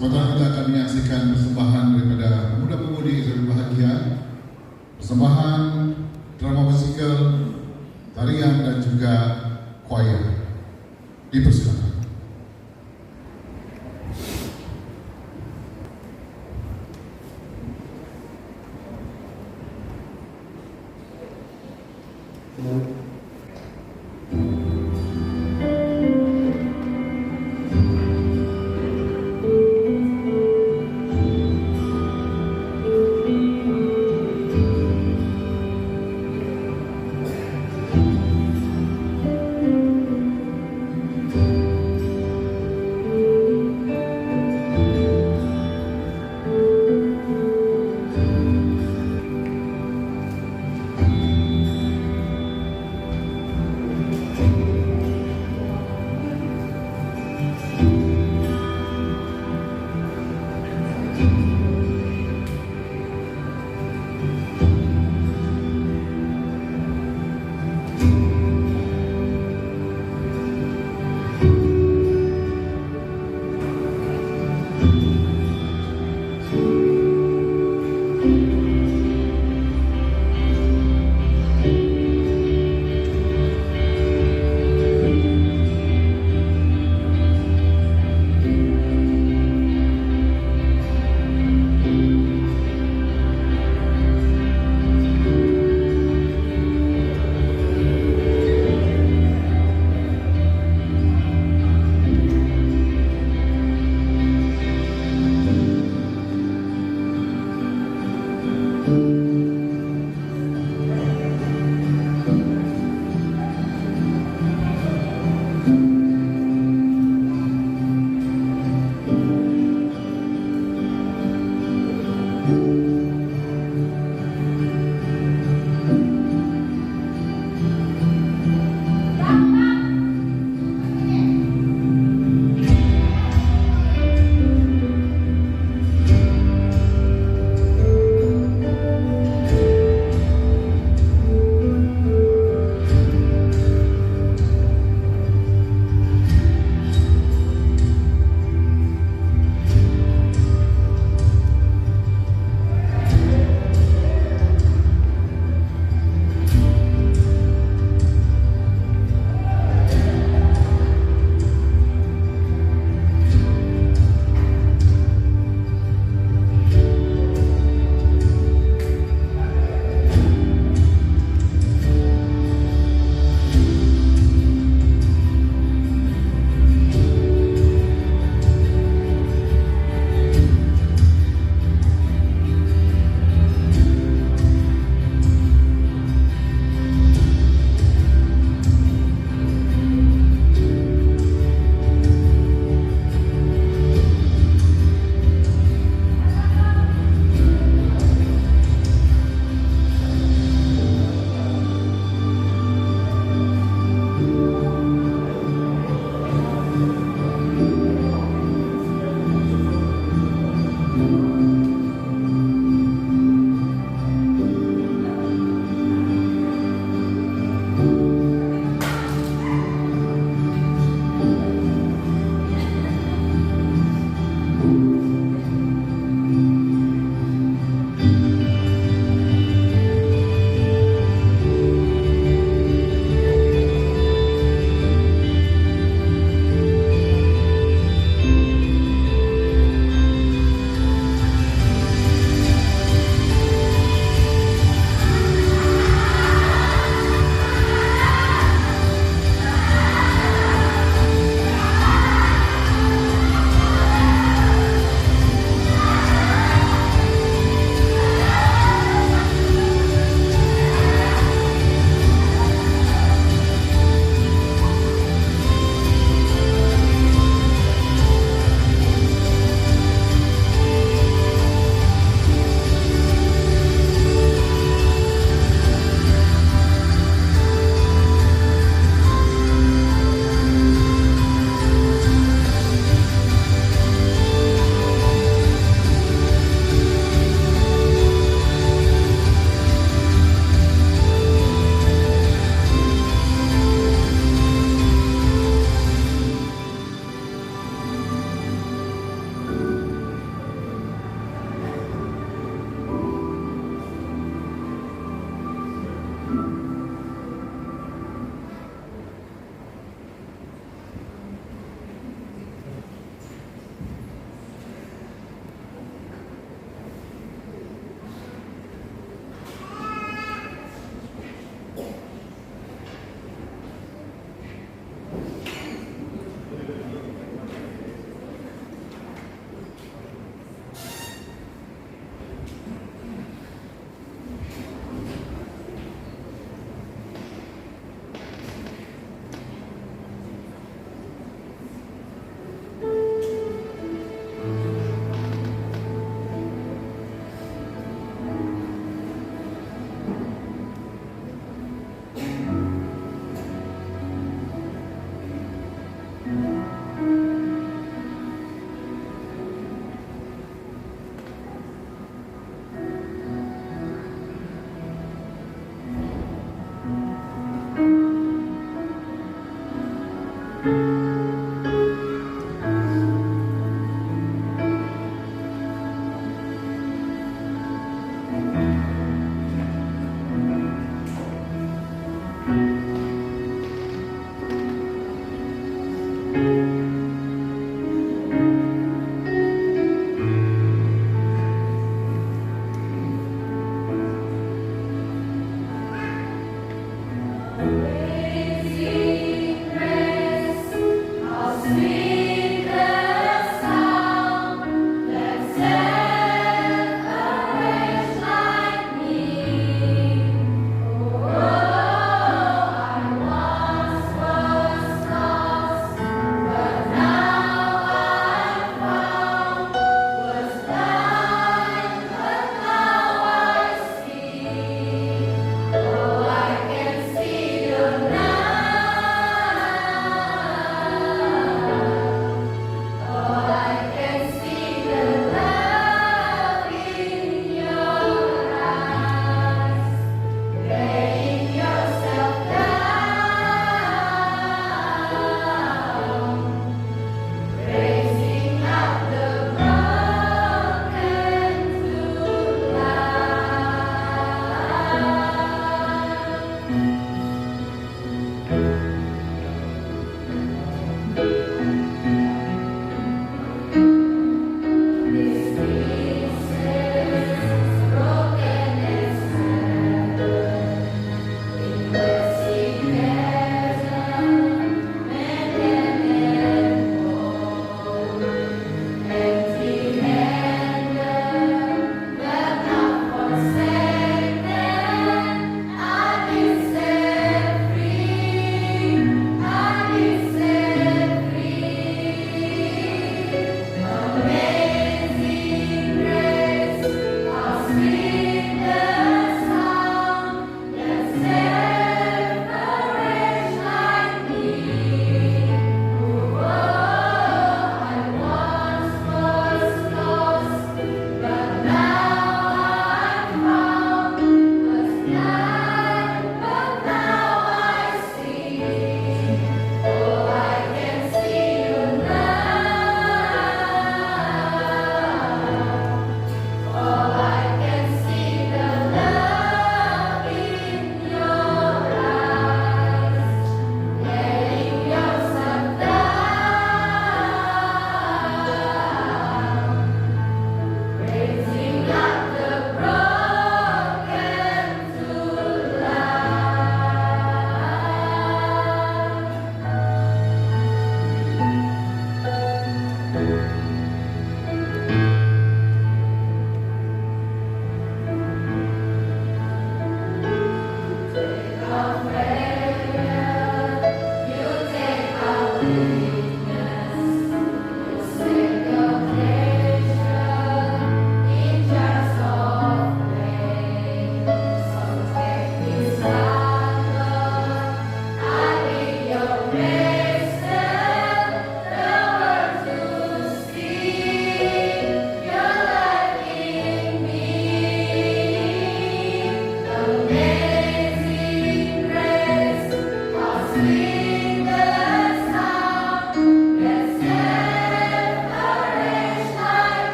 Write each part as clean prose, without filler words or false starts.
Sementara kita akan menyaksikan persembahan daripada pemuda-pemudi yang berbahagia, persembahan drama musikal, tarian dan juga choir. Dipersilakan.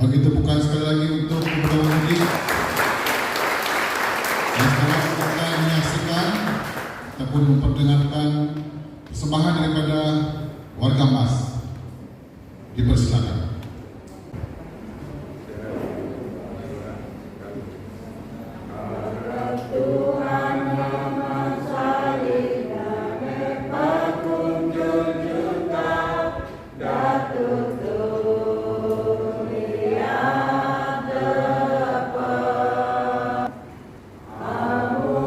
Bagi tepukan sekali lagi untuk Pemuda Pemudi yang sekarang akan menyaksikan ataupun memperdengarkan persembahan daripada warga Mas. Dipersilakan. Amun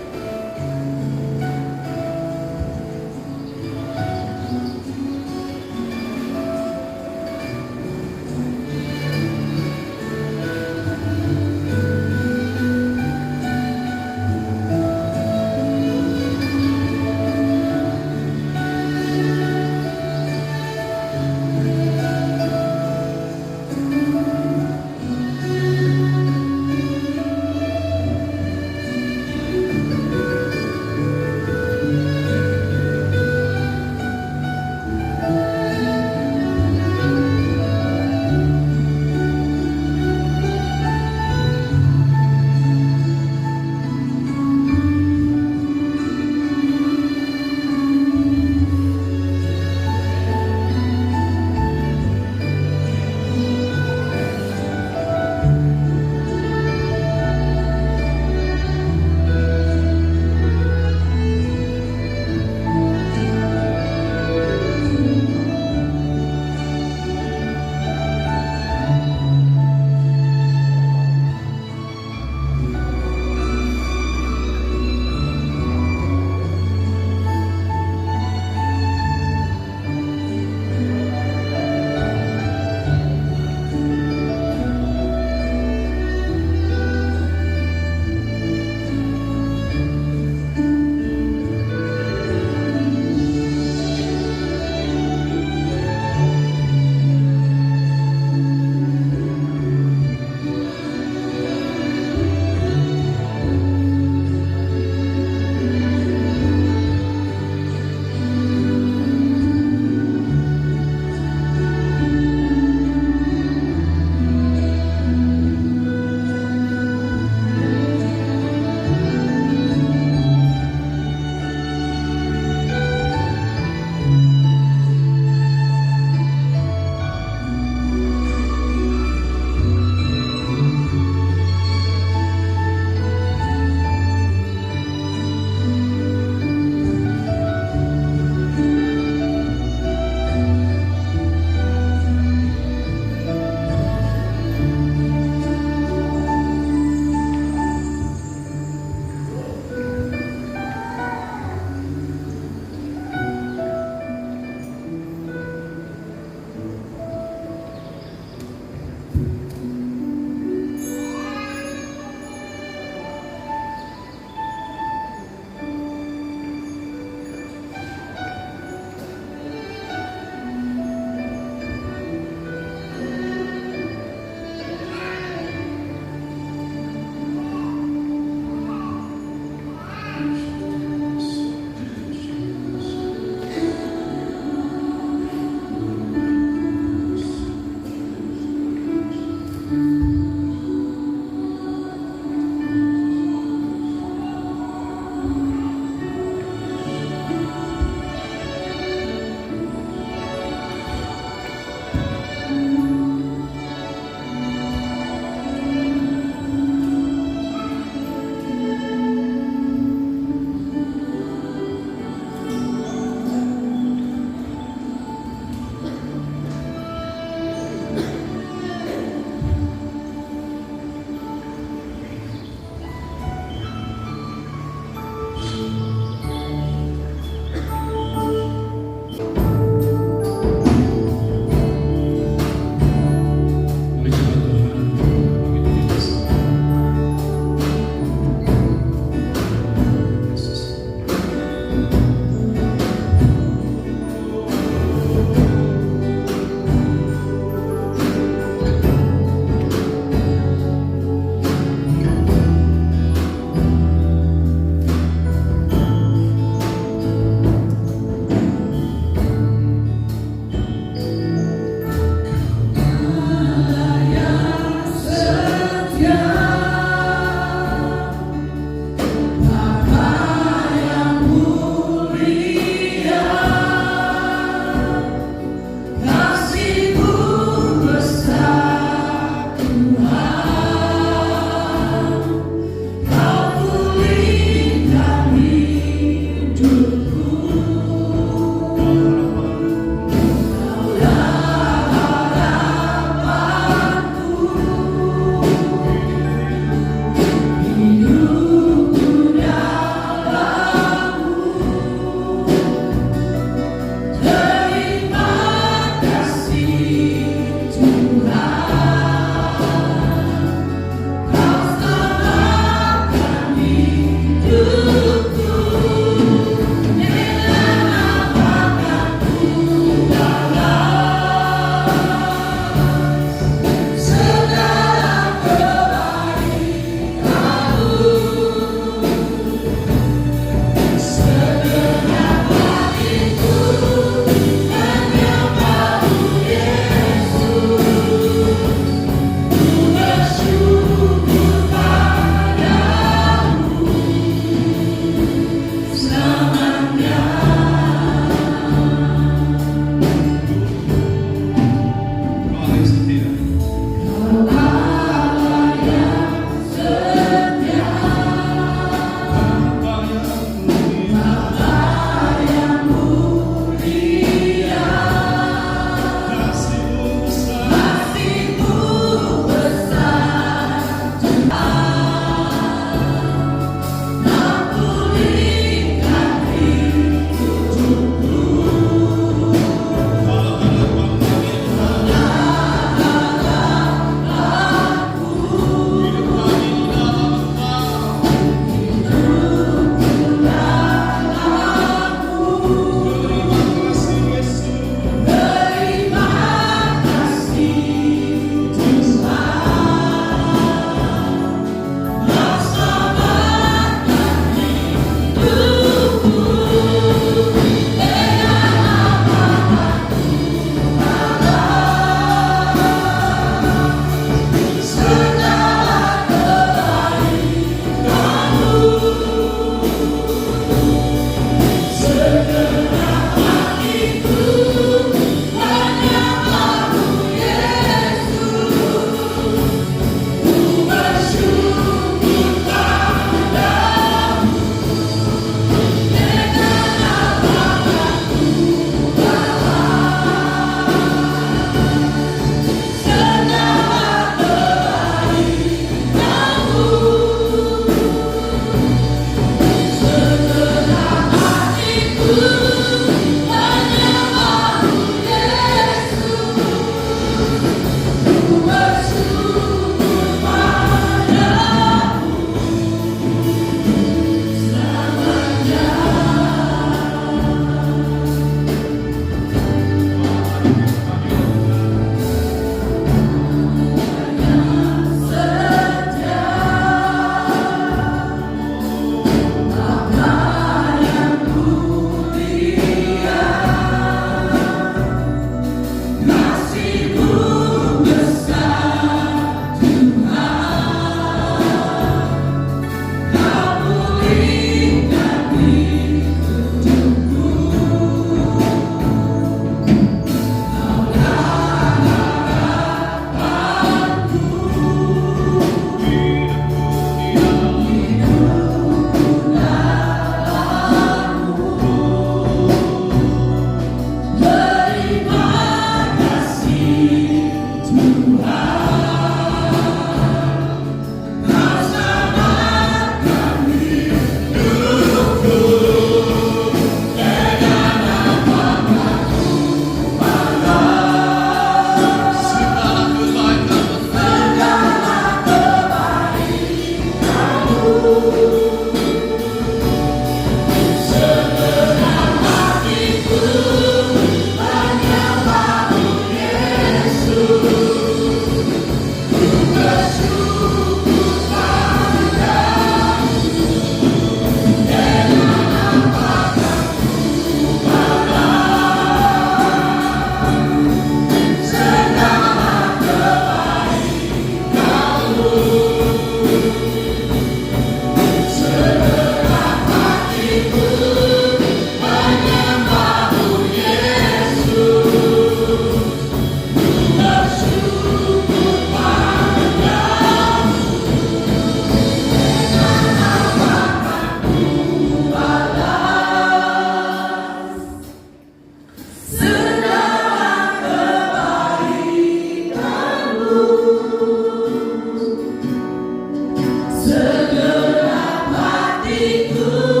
Itu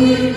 Aku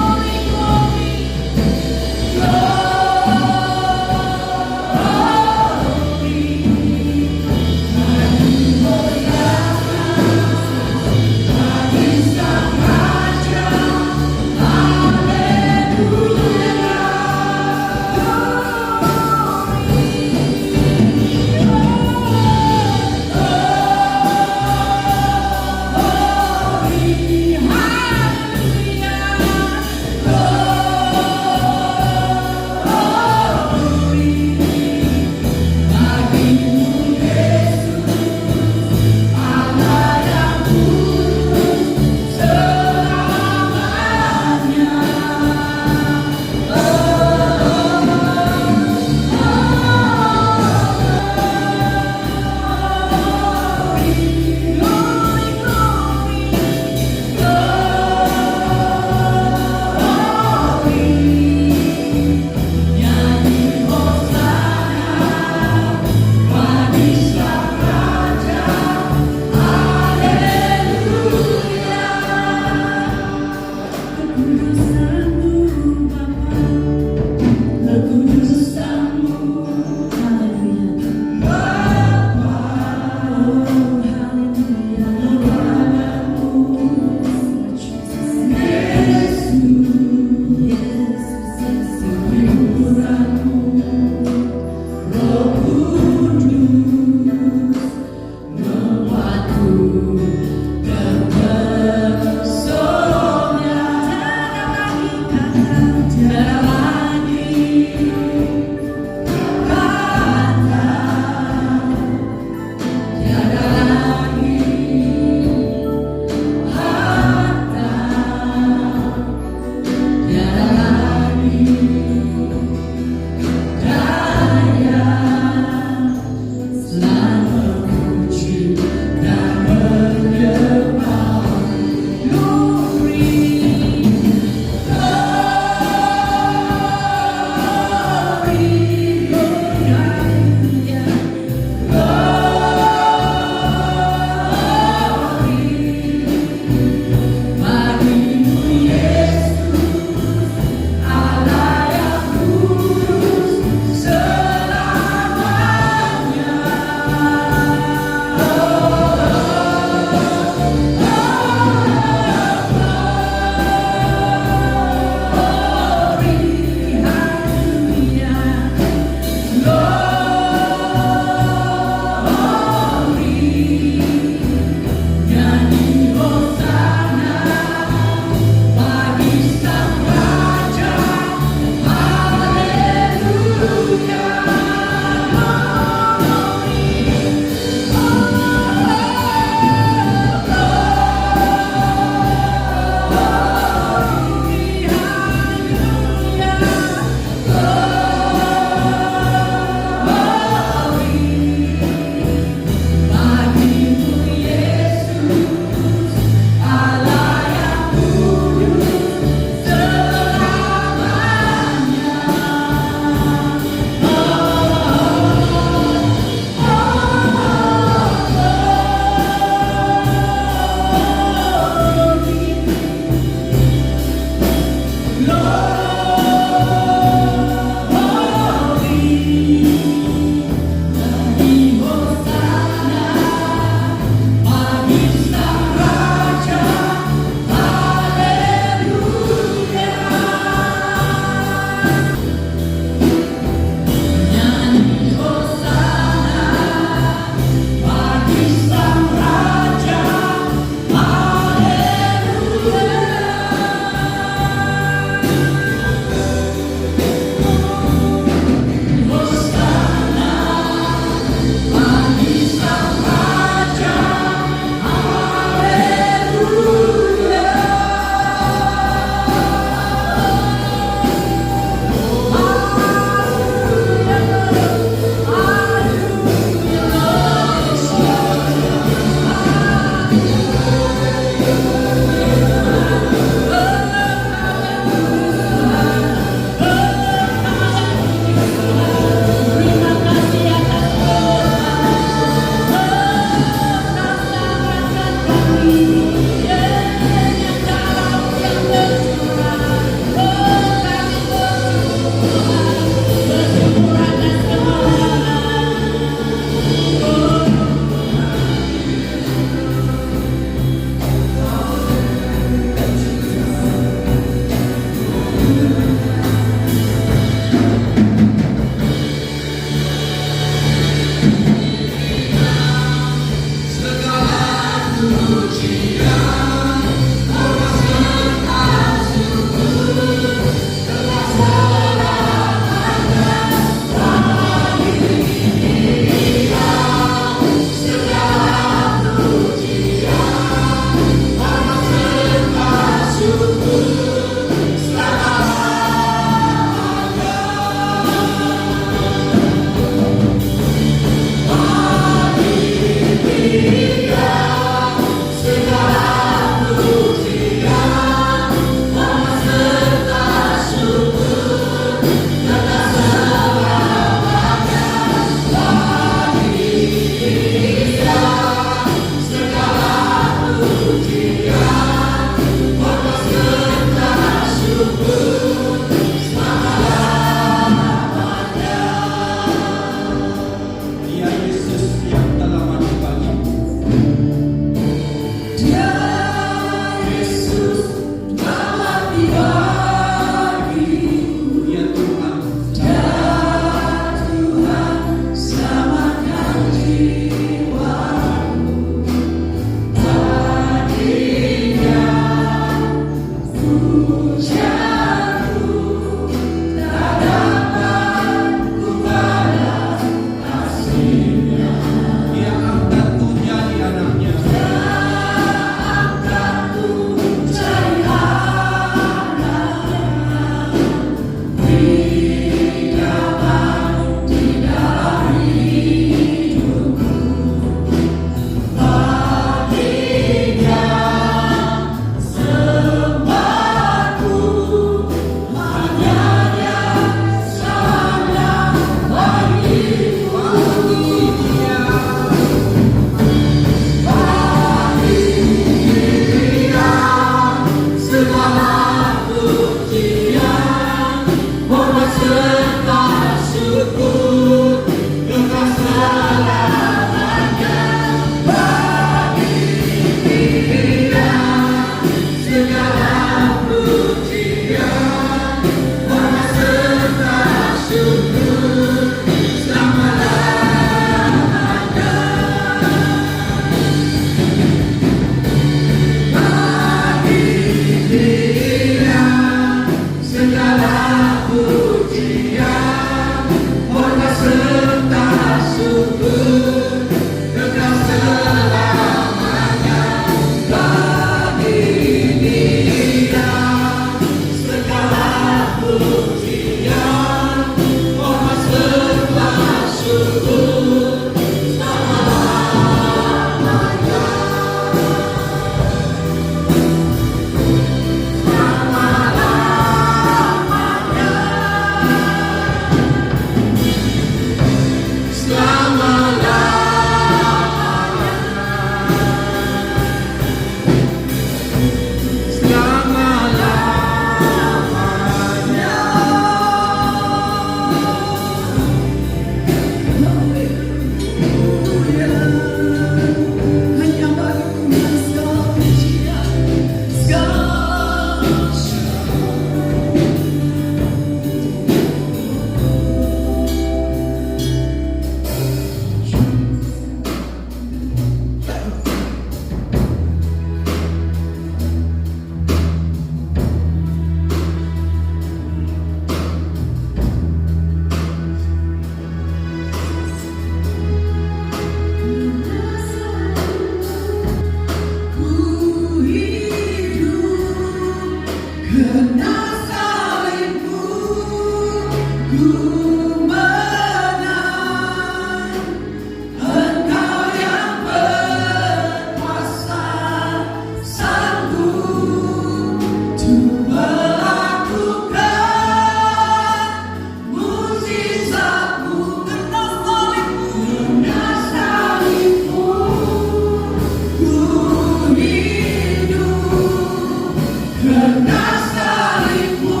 Karena salibmu,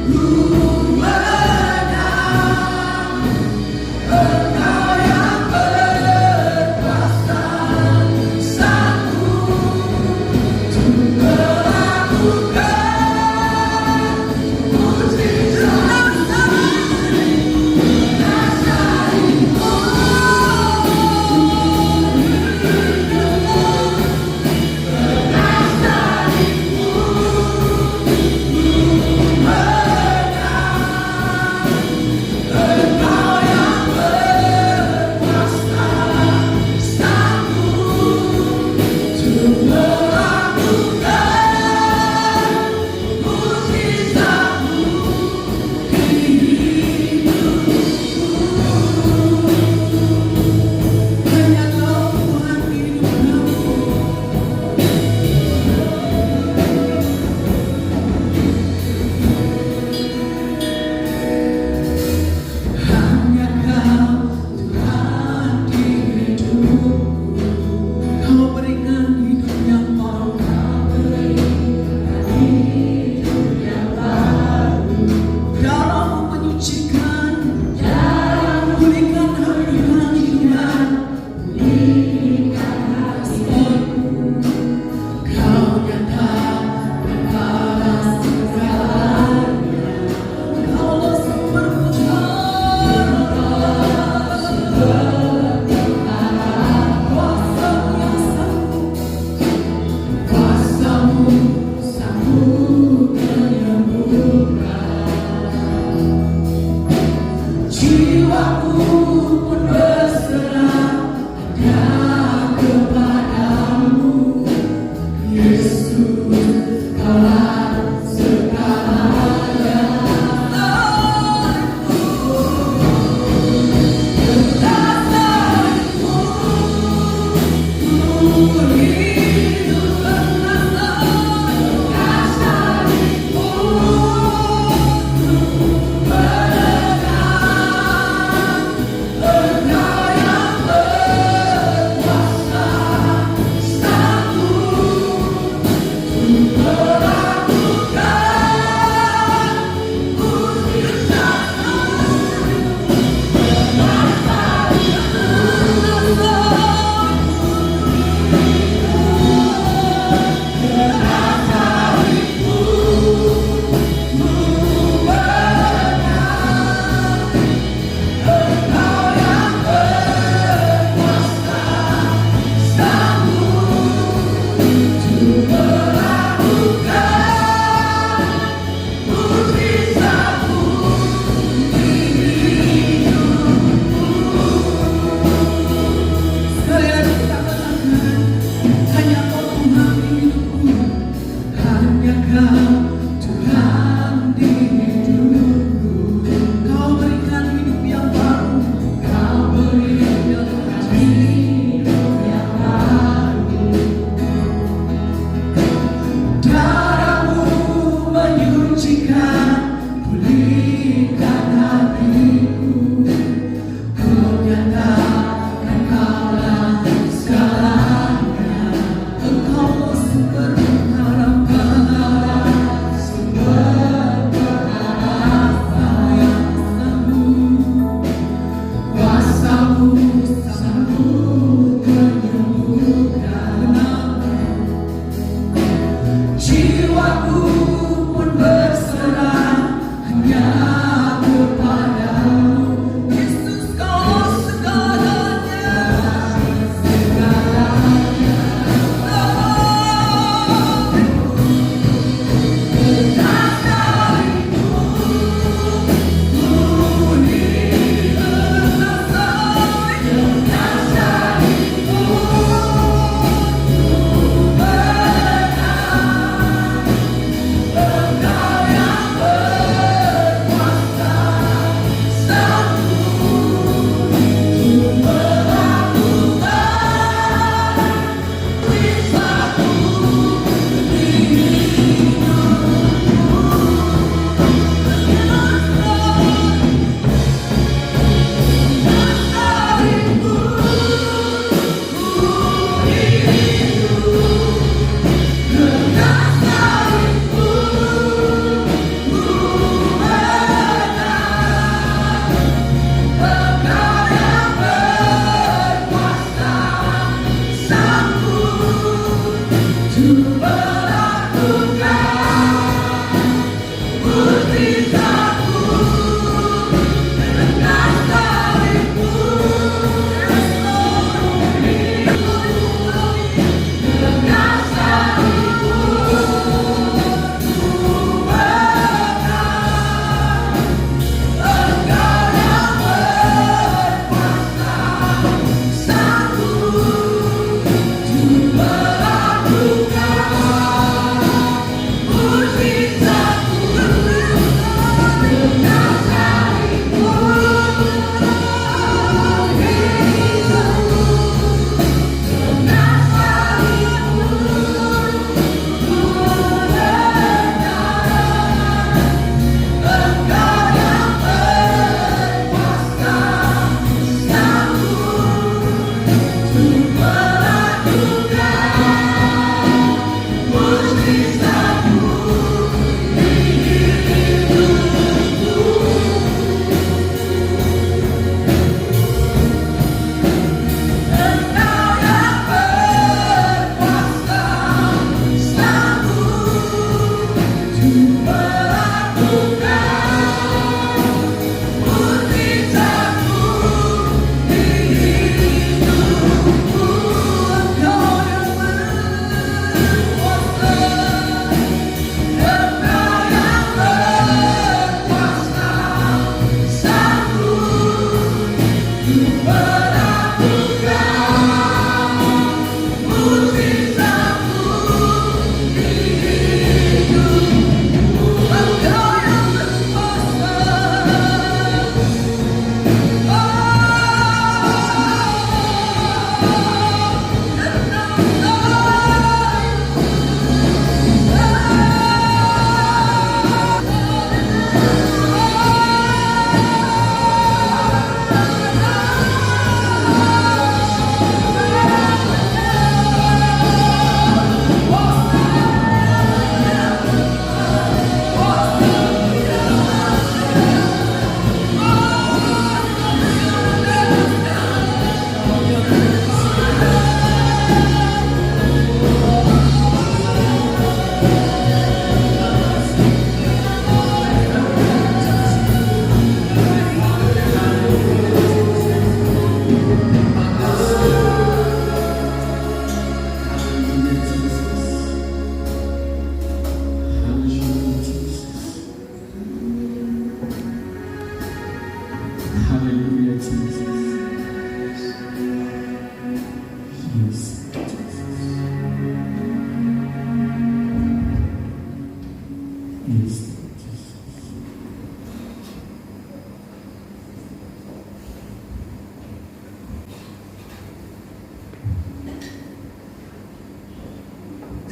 ku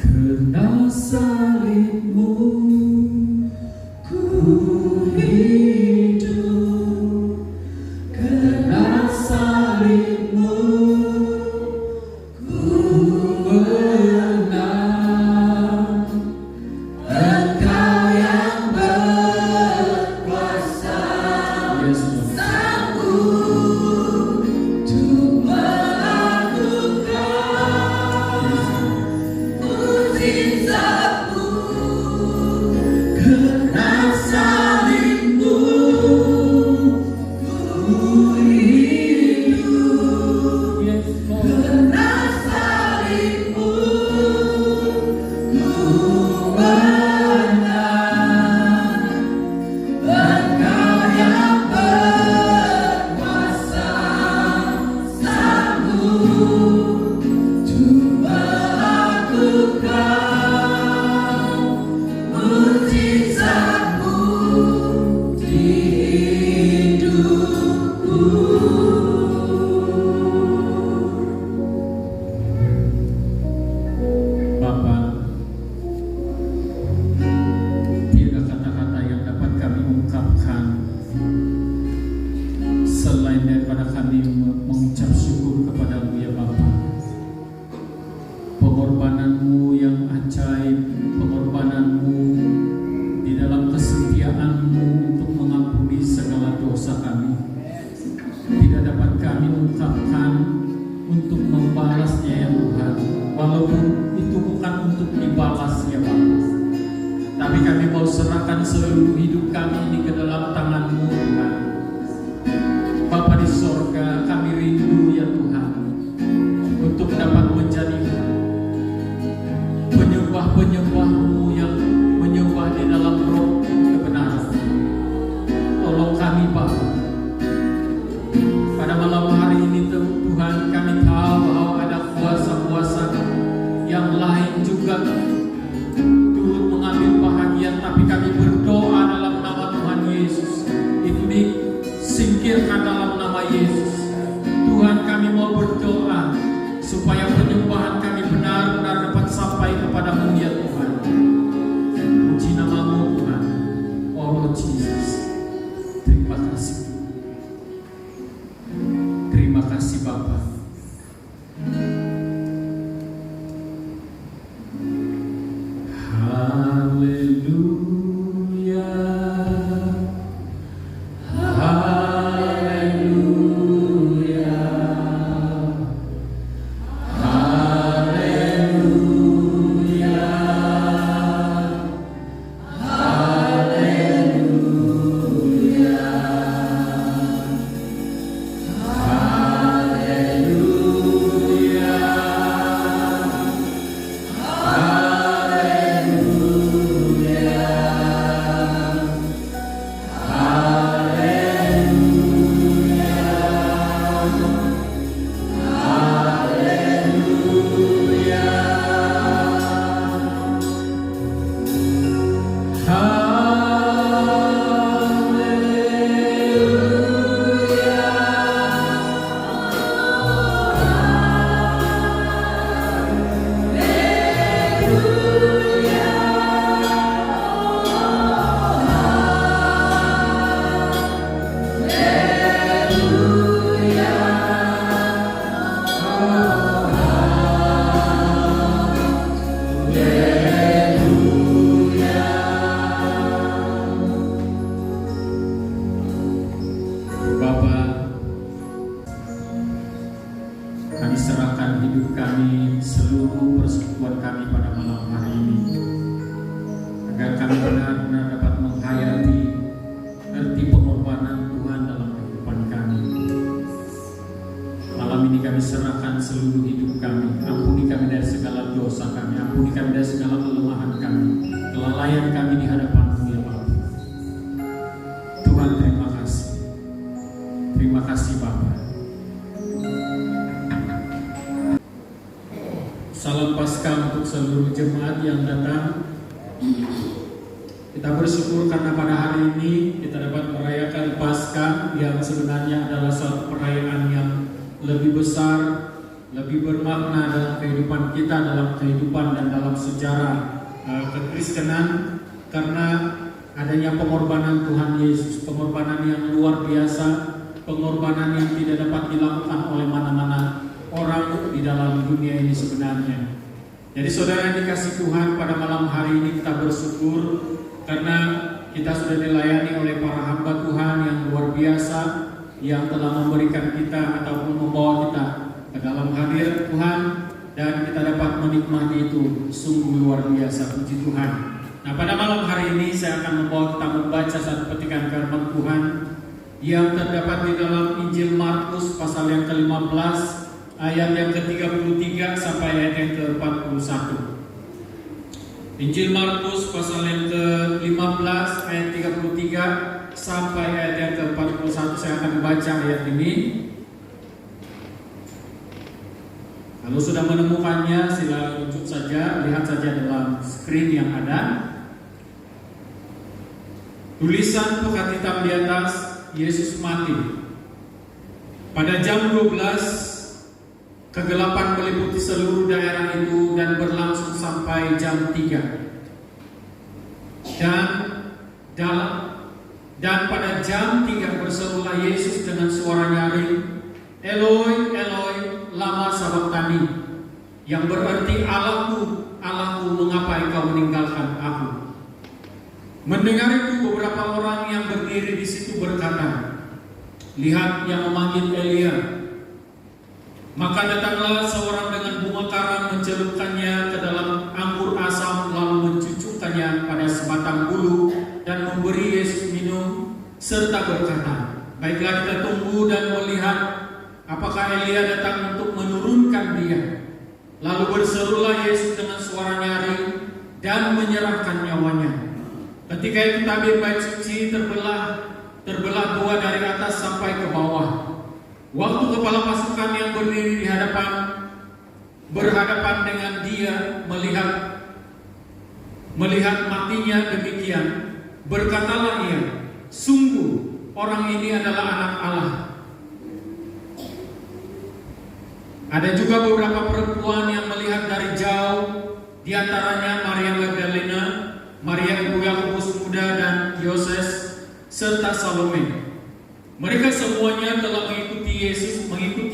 Karena salibmu ku hidup, karena salibmu ku menang. Engkau yang berkuasa, sanggup untuk melakukan mukjizat-Mu. Karena salibmu ku hidup, karena salibmu ku menang. Engkau yang berkuasa, sanggup untuk melakukan mukjizat-Mu di hidupku. Bapa, tiada kata-kata yang dapat kami ungkapkan selain daripada kami mengucap syukur kepadamu ya Bapa. Pengorbanan-Mu yang ajaib, pengorbanan-Mu di dalam kesetiaan-Mu untuk mengampuni segala dosa kami, tidak dapat kami ungkapkan untuk membalasnya ya Tuhan. Walaupun itu bukan untuk dibalas ya Bapa, tapi kami mau serahkan seluruh hidup kami ini ke dalam tangan-Mu Tuhan. Bapa di sorga, kami rindu ya Tuhan untuk dapat menjadi penyembah-penyembah-Mu yang menyembah di dalam roh kebenaran. Tolong kami Bapa, pada malam hari ini Tuhan, kami tahu bahwa ada kuasa-kuasa yang lain juga turut mengambil bahagian, tapi kami berdoa dalam nama Tuhan Yesus, itu disingkirkan dalam nama Yesus. Tuhan, kami mau berdoa supaya penyembahan kami benar-benar dapat sampai kepadamu ya Tuhan. Puji nama-Mu Tuhan. Oh Lord Jesus, terima kasih. Terima kasih Bapa. Haleluya, haleluya, haleluya, haleluya, Kami serahkan hidup kami, seluruh persekutuan kami pada malam hari ini, agar kami benar-benar dapat menghayati arti pengorbanan Tuhan dalam kehidupan kami. Malam ini kami serahkan seluruh hidup kami. Ampuni kami dari segala dosa kami, ampuni kami dari segala kelemahan kami, kelalaian kami di hadapan-Mu ya Bapa. Tuhan, terima kasih. Terima kasih Bapa. Paskah untuk seluruh jemaat yang datang. Kita bersyukur karena pada hari ini kita dapat merayakan Paskah yang sebenarnya adalah suatu perayaan yang lebih besar, lebih bermakna dalam kehidupan kita, dalam kehidupan dan dalam sejarah kekristenan, karena adanya pengorbanan Tuhan Yesus, pengorbanan yang luar biasa, pengorbanan yang tidak dapat dilakukan oleh mana-mana orang di dalam dunia ini sebenarnya. Jadi saudara yang dikasih Tuhan, pada malam hari ini kita bersyukur karena kita sudah dilayani oleh para hamba Tuhan yang luar biasa, yang telah memberikan kita ataupun membawa kita ke dalam hadirat Tuhan, dan kita dapat menikmati itu. Sungguh luar biasa, puji Tuhan. Nah, pada malam hari ini saya akan membawa kita membaca satu petikan firman Tuhan yang terdapat di dalam Injil Markus pasal yang ke-15 ayat yang ke-33 sampai ayat yang ke-41. Injil Markus pasal yang ke-15 ayat 33 sampai ayat yang ke-41. Saya akan baca ayat ini. Kalau sudah menemukannya, sila rujuk saja, lihat saja dalam screen yang ada. Tulisan pekat hitam di atas, Yesus mati. Pada jam 12, kegelapan meliputi seluruh daerah itu dan berlangsung sampai jam 3. Dan pada jam 3 berserulah Yesus dengan suara nyaring, Eloi, Eloi, lama sabachthani, yang berarti Allahku, Allahku, mengapa engkau meninggalkan aku? Mendengar itu beberapa orang yang berdiri di situ berkata, lihat yang memanggil Elia. Maka datanglah seorang dengan bunga karang, mencelupkannya ke dalam anggur asam, lalu mencucukkannya pada sebatang bulu dan memberi Yesus minum, serta berkata, baiklah kita tunggu dan melihat apakah Elia datang untuk menurunkan dia. Lalu berserulah Yesus dengan suara nyaring dan menyerahkan nyawanya. Ketika itu tabir bait suci terbelah dua dari atas sampai ke bawah. Waktu kepala pasukan yang berdiri di berhadapan dengan dia melihat matinya demikian, berkatalah ia, sungguh orang ini adalah anak Allah. Ada juga beberapa perempuan yang melihat dari jauh, di antaranya Maria Magdalena, Maria ibu Yakobus muda dan Yoses, serta Salome. Mereka semuanya telah mengikuti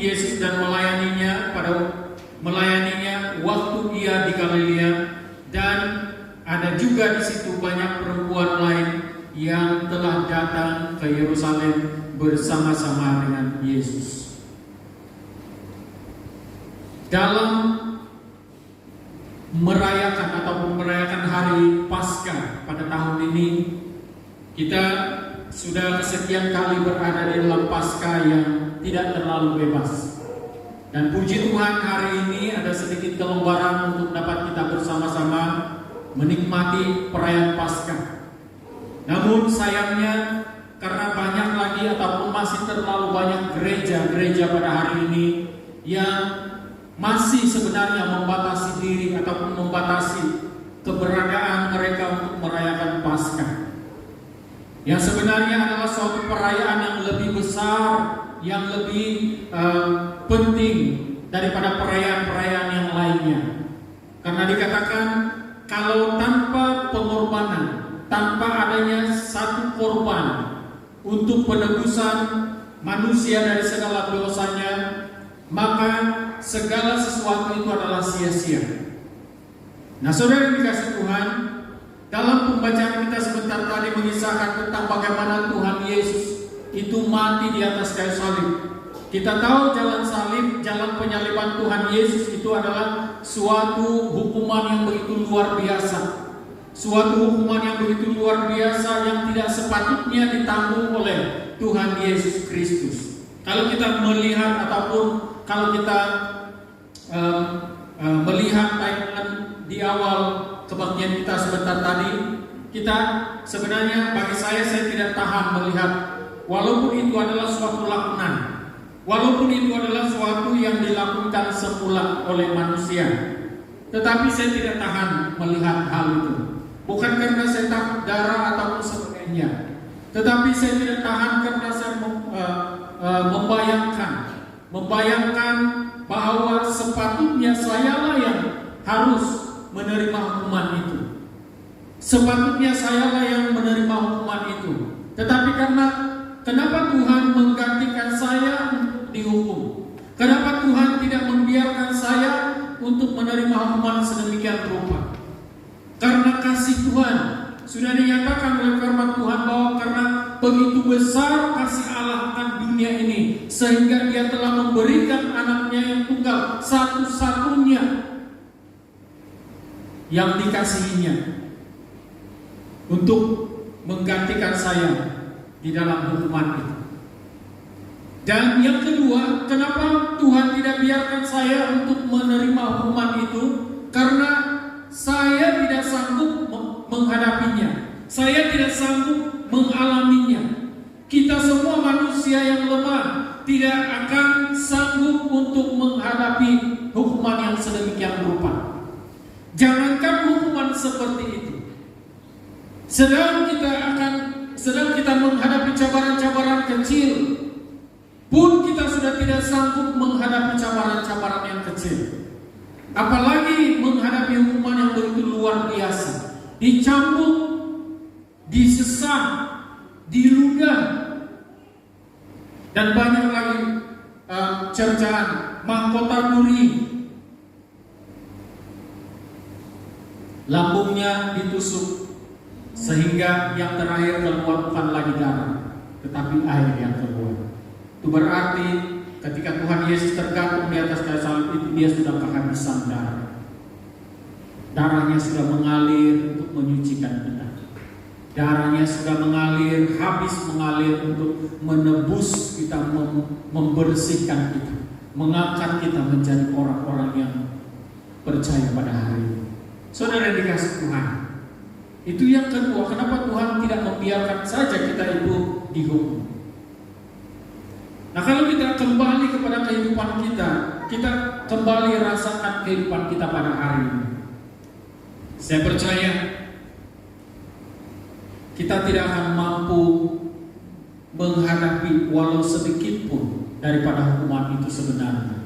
Yesus dan melayaninya waktu ia di Galilea, dan ada juga di situ banyak perempuan lain yang telah datang ke Yerusalem bersama-sama dengan Yesus. Dalam merayakan hari Paskah pada tahun ini, kita sudah kesekian kali berada di dalam Paskah yang tidak terlalu bebas. Dan puji Tuhan, hari ini ada sedikit kelonggaran untuk dapat kita bersama-sama menikmati perayaan Paskah. Namun sayangnya, karena banyak lagi ataupun masih terlalu banyak gereja-gereja pada hari ini yang masih sebenarnya membatasi diri ataupun membatasi keberadaan mereka untuk merayakan Paskah, yang sebenarnya adalah suatu perayaan yang lebih besar, yang lebih penting daripada perayaan-perayaan yang lainnya. Karena dikatakan kalau tanpa pengorbanan, tanpa adanya satu korban untuk penebusan manusia dari segala dosanya, maka segala sesuatu itu adalah sia-sia. Nah, saudara yang dikasih Tuhan, dalam pembacaan kita sebentar tadi mengisahkan tentang bagaimana Tuhan Yesus itu mati di atas kayu salib. Kita tahu jalan salib, jalan penyaliban Tuhan Yesus itu adalah suatu hukuman yang begitu luar biasa. Suatu hukuman yang begitu luar biasa yang tidak sepatutnya ditanggung oleh Tuhan Yesus Kristus. Kalau kita melihat ataupun kalau kita melihat tayangan di awal kebaktian kita sebentar tadi, kita sebenarnya bagi saya tidak tahan melihat, walaupun itu adalah suatu laknat, walaupun itu adalah suatu yang dilakukan semula oleh manusia, tetapi saya tidak tahan melihat hal itu. Bukan karena saya takut darah ataupun sebagainya, tetapi saya tidak tahan karena saya membayangkan bahwa sepatutnya sayalah yang harus menerima hukuman itu. Sepatutnya sayalah yang menerima hukuman itu. Tetapi kenapa Tuhan menggantikan saya untuk dihukum? Kenapa Tuhan tidak membiarkan saya untuk menerima hukuman sedemikian rupa? Karena kasih Tuhan sudah dinyatakan oleh firman Tuhan bahwa karena begitu besar kasih Allah akan dunia ini, sehingga Dia telah memberikan anaknya yang tunggal satu-satunya yang dikasihinya untuk menggantikan saya di dalam hukuman itu. Dan yang kedua, kenapa Tuhan tidak biarkan saya untuk menerima hukuman itu? Karena saya tidak sanggup menghadapinya. Saya tidak sanggup mengalaminya. Kita semua manusia yang lemah tidak akan sanggup untuk menghadapi hukuman yang sedemikian rupa. Jangankan hukuman seperti itu, sedang kita menghadapi cabaran-cabaran kecil pun kita sudah tidak sanggup menghadapi cabaran-cabaran yang kecil. Apalagi menghadapi hukuman yang begitu luar biasa, dicambuk, disesat, diludah, dan banyak lagi cercaan, mahkota duri, lambungnya ditusuk, sehingga yang terakhir keluar bukan lagi darah, tetapi air yang keluar. Itu berarti ketika Tuhan Yesus tergantung di atas kayu salib itu, Dia sudah kehabisan darah. Darahnya sudah mengalir untuk menyucikan kita. Darahnya sudah mengalir, habis mengalir untuk menebus kita, membersihkan kita, mengangkat kita menjadi orang-orang yang percaya pada hari ini. Saudara dikasih Tuhan, itu yang kedua, kenapa Tuhan tidak membiarkan saja kita itu dihukum. Nah, kalau kita kembali kepada kehidupan kita kembali rasakan kehidupan kita pada hari ini. Saya percaya kita tidak akan mampu menghadapi walau sedikit pun daripada hukuman itu sebenarnya.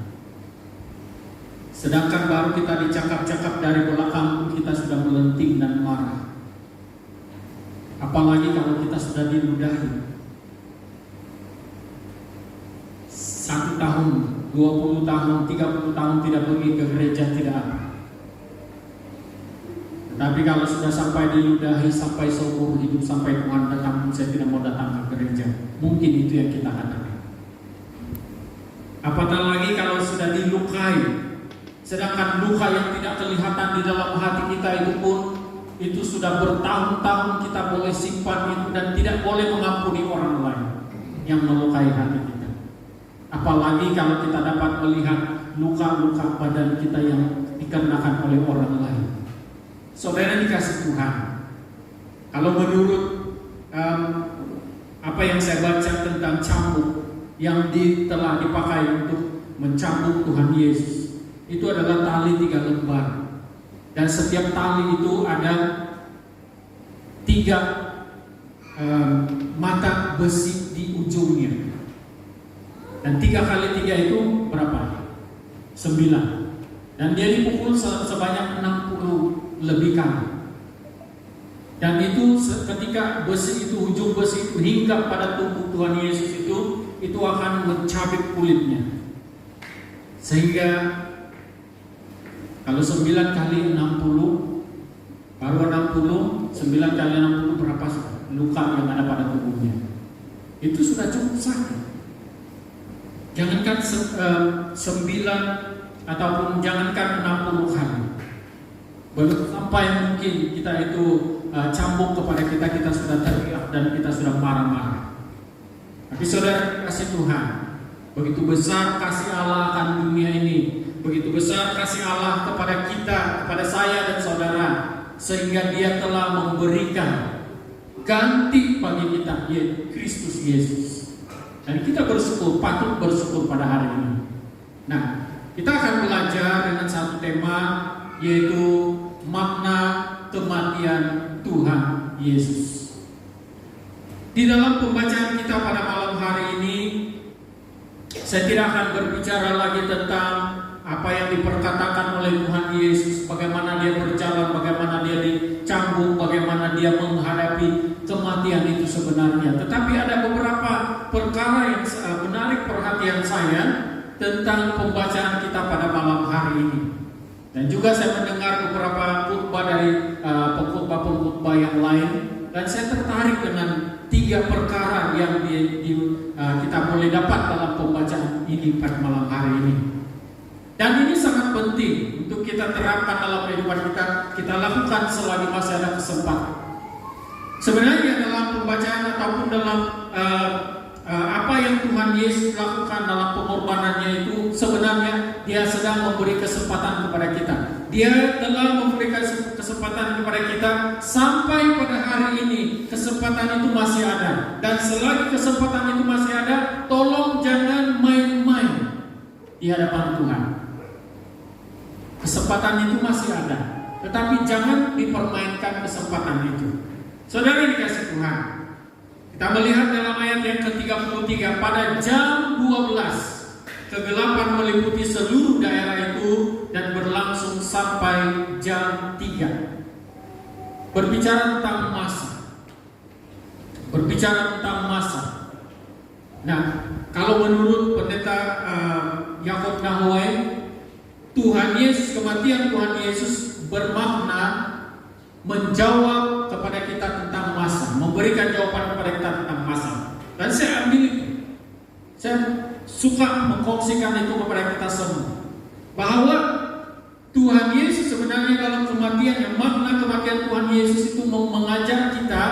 Sedangkan baru kita dicakap-cakap dari belakang, kita sudah melenting dan marah. Apalagi kalau kita sudah diludahi 1 tahun, 20 tahun, 30 tahun tidak pergi ke gereja, tidak apa. Tetapi kalau sudah sampai diludahi, sampai seumur hidup, sampai Tuhan datang, saya tidak mau datang ke gereja. Mungkin itu yang kita hadapi. Apatah lagi kalau sudah dilukai, sedangkan luka yang tidak kelihatan di dalam hati kita itu pun, itu sudah bertahun-tahun kita boleh simpan itu dan tidak boleh mengampuni orang lain yang melukai hati kita. Apalagi kalau kita dapat melihat luka-luka badan kita yang dikarenakan oleh orang lain. Saudara dikasih Tuhan, kalau menurut apa yang saya baca tentang cambuk yang telah dipakai untuk mencambuk Tuhan Yesus, itu adalah tali 3 lembar, dan setiap tali itu ada 3 mata besi di ujungnya. Dan 3 kali 3 itu berapa? 9. Dan dia dipukul sebanyak 60 lebih kali. Dan itu ketika besi itu, ujung besi itu hinggap pada tubuh Tuhan Yesus itu akan mencabik kulitnya. Sehingga kalau 9 kali 60 baru 60, 9 kali 60 berapa luka yang ada pada tubuhnya. Itu sudah cukup sakit. Jangankan 9 ataupun jangankan 60 kali. Belum sampai mungkin kita itu cambuk kepada kita sudah teriak dan kita sudah marah-marah. Tapi saudara kasih Tuhan, begitu besar kasih Allah akan dunia ini, begitu besar kasih Allah kepada kita, kepada saya dan saudara, sehingga Dia telah memberikan ganti bagi kita, yaitu Kristus Yesus. Dan kita bersyukur, patut bersyukur pada hari ini. Nah, kita akan belajar dengan satu tema yaitu makna kematian Tuhan Yesus. Di dalam pembacaan kita pada malam hari ini, saya tidak akan berbicara lagi tentang apa yang diperkatakan oleh Tuhan Yesus, bagaimana dia berjalan, bagaimana dia dicambuk, bagaimana dia menghadapi kematian itu sebenarnya. Tetapi ada beberapa perkara yang menarik perhatian saya tentang pembacaan kita pada malam hari ini. Dan juga saya mendengar beberapa khotbah dari pengkhotbah-pengkhotbah yang lain, dan saya tertarik dengan 3 perkara yang kita boleh dapat dalam pembacaan ini pada malam hari ini. Dan ini sangat penting untuk kita terapkan dalam kehidupan kita lakukan selagi masih ada kesempatan. Sebenarnya dalam pembacaan ataupun dalam apa yang Tuhan Yesus lakukan dalam pengorbanannya itu, sebenarnya dia sedang memberi kesempatan kepada kita. Dia telah memberikan kesempatan kepada kita sampai pada hari ini. Kesempatan itu masih ada, dan selagi kesempatan itu masih ada, tolong jangan main-main di hadapan Tuhan. Kesempatan itu masih ada, tetapi jangan dipermainkan kesempatan itu. Saudara dikasih Tuhan, kita melihat dalam ayat yang ke-33, pada jam 12 kegelapan meliputi seluruh daerah itu dan berlangsung sampai jam 3. Berbicara tentang masa. Berbicara tentang masa. Nah, kalau menurut pendeta Yakob Nahuai, Tuhan Yesus, kematian Tuhan Yesus bermakna menjawab kepada kita tentang masa, memberikan jawaban kepada kita tentang masa. Dan saya ambil itu. Saya suka mengkongsikan itu kepada kita semua, bahwa Tuhan Yesus sebenarnya dalam kematian, makna kematian Tuhan Yesus itu mau mengajar kita,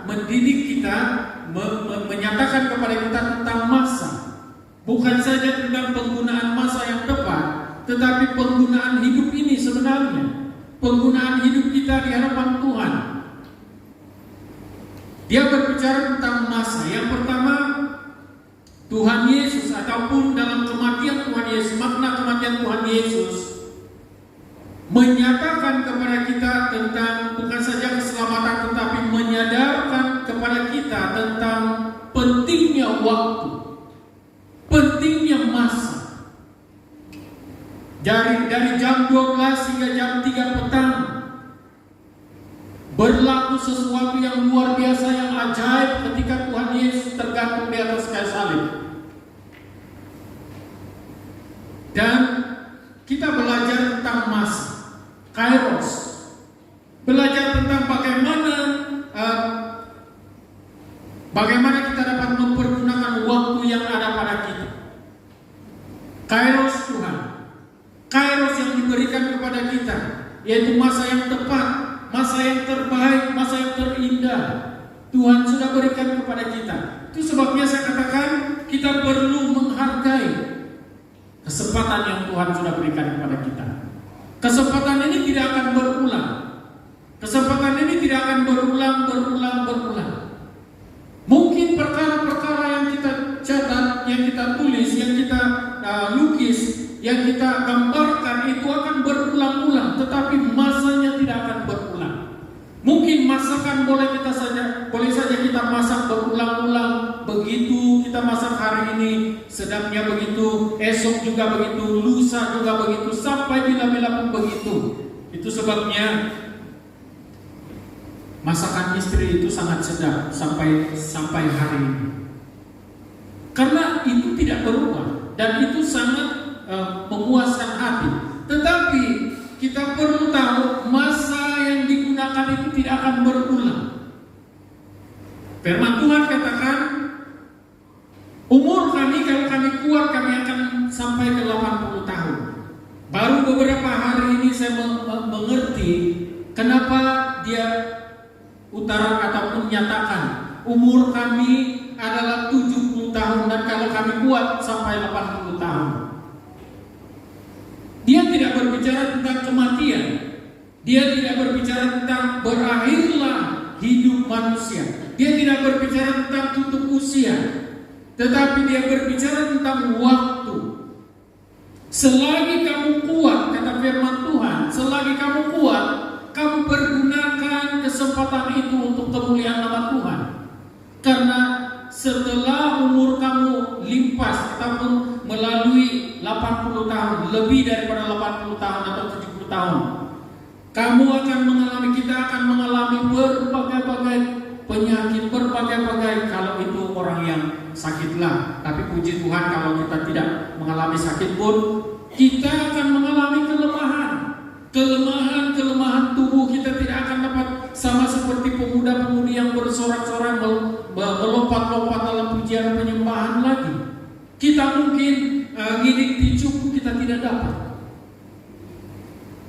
mendidik kita, menyatakan kepada kita tentang masa. Bukan saja tentang penggunaan masa yang tepat, tetapi penggunaan hidup ini sebenarnya, penggunaan hidup kita di hadapan Tuhan. Dia berbicara tentang masa. Yang pertama, Tuhan Yesus ataupun dalam kematian Tuhan Yesus, makna kematian Tuhan Yesus menyatakan kepada kita tentang bukan saja keselamatan, tetapi menyadarkan kepada kita tentang pentingnya waktu, pentingnya masa. Dari jam 12 hingga jam 3 petang berlaku sesuatu yang luar biasa, yang ajaib ketika Tuhan Yesus tergantung di atas kayu salib. Dan kita belajar tentang masa, kairos, belajar tentang bagaimana kita dapat mempergunakan waktu yang ada pada kita. Kairos Tuhan, kairos yang diberikan kepada kita, yaitu masa yang tepat, masa yang terbaik, masa yang terindah. Tuhan sudah berikan kepada kita. Itu sebabnya saya katakan kita perlu menghargai kesempatan yang Tuhan sudah berikan kepada kita. Kesempatan ini tidak akan berulang. Kesempatan ini tidak akan berulang. Mungkin perkara-perkara yang kita catat, yang kita tulis, yang kita lukis, yang kita gambarkan itu akan berulang-ulang, tetapi masanya tidak akan berulang. Mungkin masakan boleh saja kita masak berulang-ulang. Begitu kita masak hari ini, sedapnya begitu, esok juga begitu, lusa juga begitu, sampai bila-bila pun begitu. Itu sebabnya masakan istri itu sangat sedap sampai hari ini. Karena itu tidak berubah dan itu sangat memuaskan hati. Tetapi kita perlu tahu masa yang digunakan itu tidak akan berulang. Firman Tuhan katakan, umur kami, kalau kami kuat, kami akan sampai ke 80 tahun. Baru beberapa hari ini saya mengerti kenapa dia utara ataupun menyatakan umur kami adalah 70 tahun dan kalau kami kuat sampai 80 tahun. Dia tidak berbicara tentang kematian. Dia tidak berbicara tentang berakhirlah hidup manusia. Dia tidak berbicara tentang tutup usia. Tetapi dia berbicara tentang waktu. Selagi kamu kuat, kata firman Tuhan, selagi kamu kuat, kamu pergunakan kesempatan itu untuk kemuliaan nama Tuhan. Karena setelah umur kamu limpas ataupun melalui 80 tahun, lebih daripada 80 tahun atau 70 tahun, kita akan mengalami berbagai-bagai penyakit, berbagai-bagai, kalau itu orang yang sakitlah. Tapi puji Tuhan, kalau kita tidak mengalami sakit pun, kita akan mengalami kelemahan tubuh. Kita tidak akan dapat sama seperti pemuda-pemudi yang bersorak-sorai melompat-lompat dalam pujian penyembahan lagi. Kita mungkin ngidik ticup kita tidak dapat.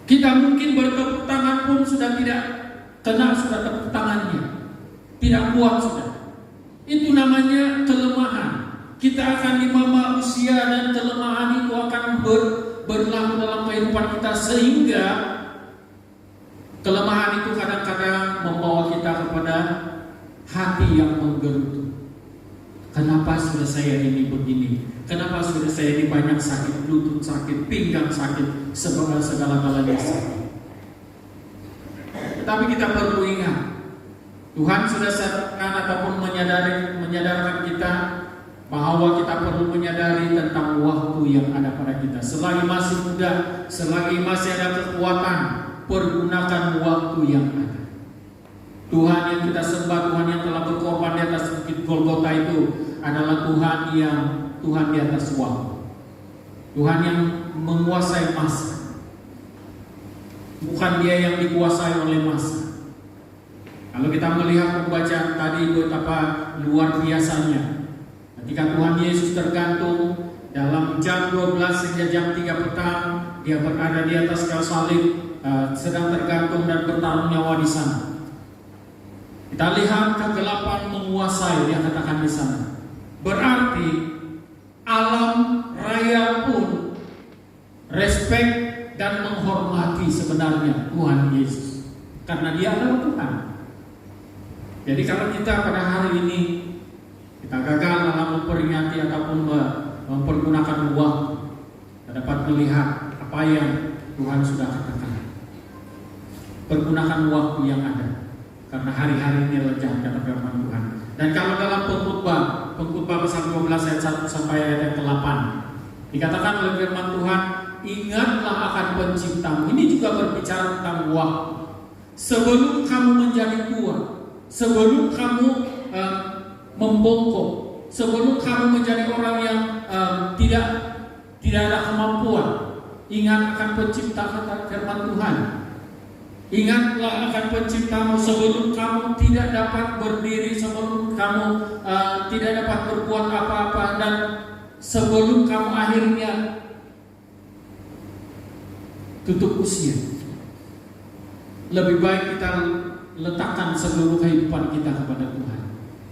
Kita mungkin bertepuk tangan pun sudah tidak kena, sudah tepuk tangannya, tidak kuat sudah. Itu namanya kelemahan. Kita akan dimama usia, dan kelemahan itu akan berlaku dalam kehidupan kita, sehingga kelemahan itu kadang-kadang membawa kita kepada hati yang menggerutu. Kenapa sudah saya ini begini? Kenapa sudah saya ini banyak sakit, lutut sakit, pinggang sakit, segala-galanya sakit. Tetapi kita perlu ingat, Tuhan sudah sadarkan ataupun menyadarkan kita bahwa kita perlu menyadari tentang waktu yang ada pada kita. Selagi masih muda, selagi masih ada kekuatan, pergunakan waktu yang ada. Tuhan yang kita sembah, Tuhan yang telah berkorban di atas bukit Golgota itu adalah Tuhan di atas waktu. Tuhan yang menguasai masa, bukan Dia yang dikuasai oleh masa. Kalau kita melihat pembacaan tadi betapa luar biasanya, ketika Tuhan Yesus tergantung dalam jam 12 hingga jam 3 petang, Dia berada di atas kayu salib, sedang tergantung dan bertaruh nyawa di sana. Kita lihat kegelapan menguasai, Dia katakan di sana. Berarti alam raya pun respect dan menghormati sebenarnya Tuhan Yesus, karena Dia adalah Tuhan. Jadi kalau kita pada hari ini kita gagal dalam memperingati ataupun mempergunakan waktu, kita dapat melihat apa yang Tuhan sudah katakan. Pergunakan waktu yang ada, karena hari-hari ini adalah jahat, kata firman Tuhan. Dan kalau dalam pengkhotbah pasal 12 ayat 1 sampai ayat 8, dikatakan oleh firman Tuhan, ingatlah akan penciptamu. Ini juga berbicara tentang waktu. Sebelum kamu menjadi tua, sebelum kamu membongkok, sebelum kamu menjadi orang yang tidak ada kemampuan, ingat akan pencipta, kata firman Tuhan. Ingatlah akan penciptamu sebelum kamu tidak dapat berdiri, sebelum kamu tidak dapat berbuat apa-apa, dan sebelum kamu akhirnya tutup usia. Lebih baik kita letakkan seluruh kehidupan kita kepada Tuhan.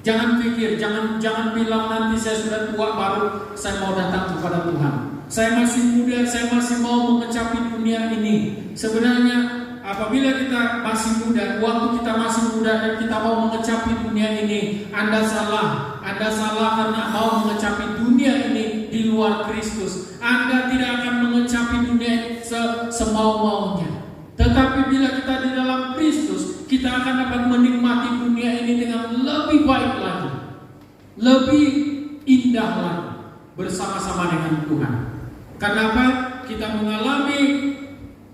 Jangan pikir, jangan bilang nanti saya sudah tua baru saya mau datang kepada Tuhan. Saya masih muda, saya masih mau mengecapi dunia ini. Sebenarnya apabila kita masih muda, waktu kita masih muda dan kita mau mengecapi dunia ini, Anda salah. Anda salah karena mau mengecapi dunia ini di luar Kristus. Anda tidak akan mengecapi dunia semau-maunya. Tetapi bila kita di dalam Kristus, kita akan dapat menikmati dunia ini dengan lebih baik lagi, lebih indah lagi, bersama-sama dengan Tuhan. Kenapa? Kita mengalami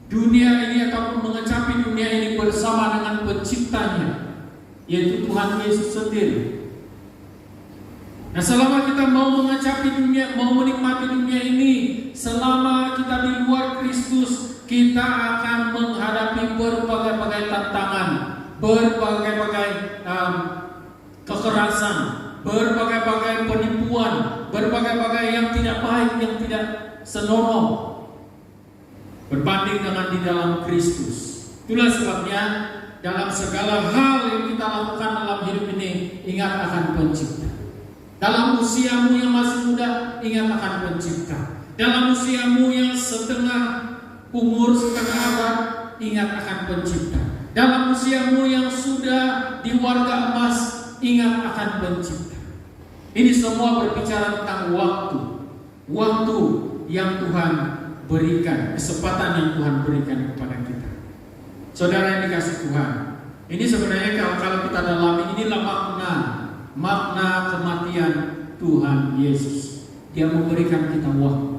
dunia ini ataupun mengecapi dunia ini bersama dengan penciptanya, yaitu Tuhan Yesus sendiri. Nah, selama kita mau mengecapi dunia, mau menikmati dunia ini, selama kita di luar Kristus, kita akan menghadapi berbagai-bagai tantangan, berbagai-bagai kekerasan, berbagai-bagai penipuan, berbagai-bagai yang tidak baik, yang tidak senonoh berbanding dengan di dalam Kristus. Itulah sebabnya dalam segala hal yang kita lakukan dalam hidup ini, ingat akan pencipta. Dalam usiamu yang masih muda, ingat akan pencipta. Dalam usiamu yang setengah umur, setengah abad, ingat akan pencipta. Dalam usiamu yang sudah di warga emas, ingat akan pencipta. Ini semua berbicara tentang waktu. Waktu yang Tuhan berikan, kesempatan yang Tuhan berikan kepada kita. Saudara yang dikasih Tuhan, ini sebenarnya kalau kita dalami, inilah makna kematian Tuhan Yesus. Dia memberikan kita waktu,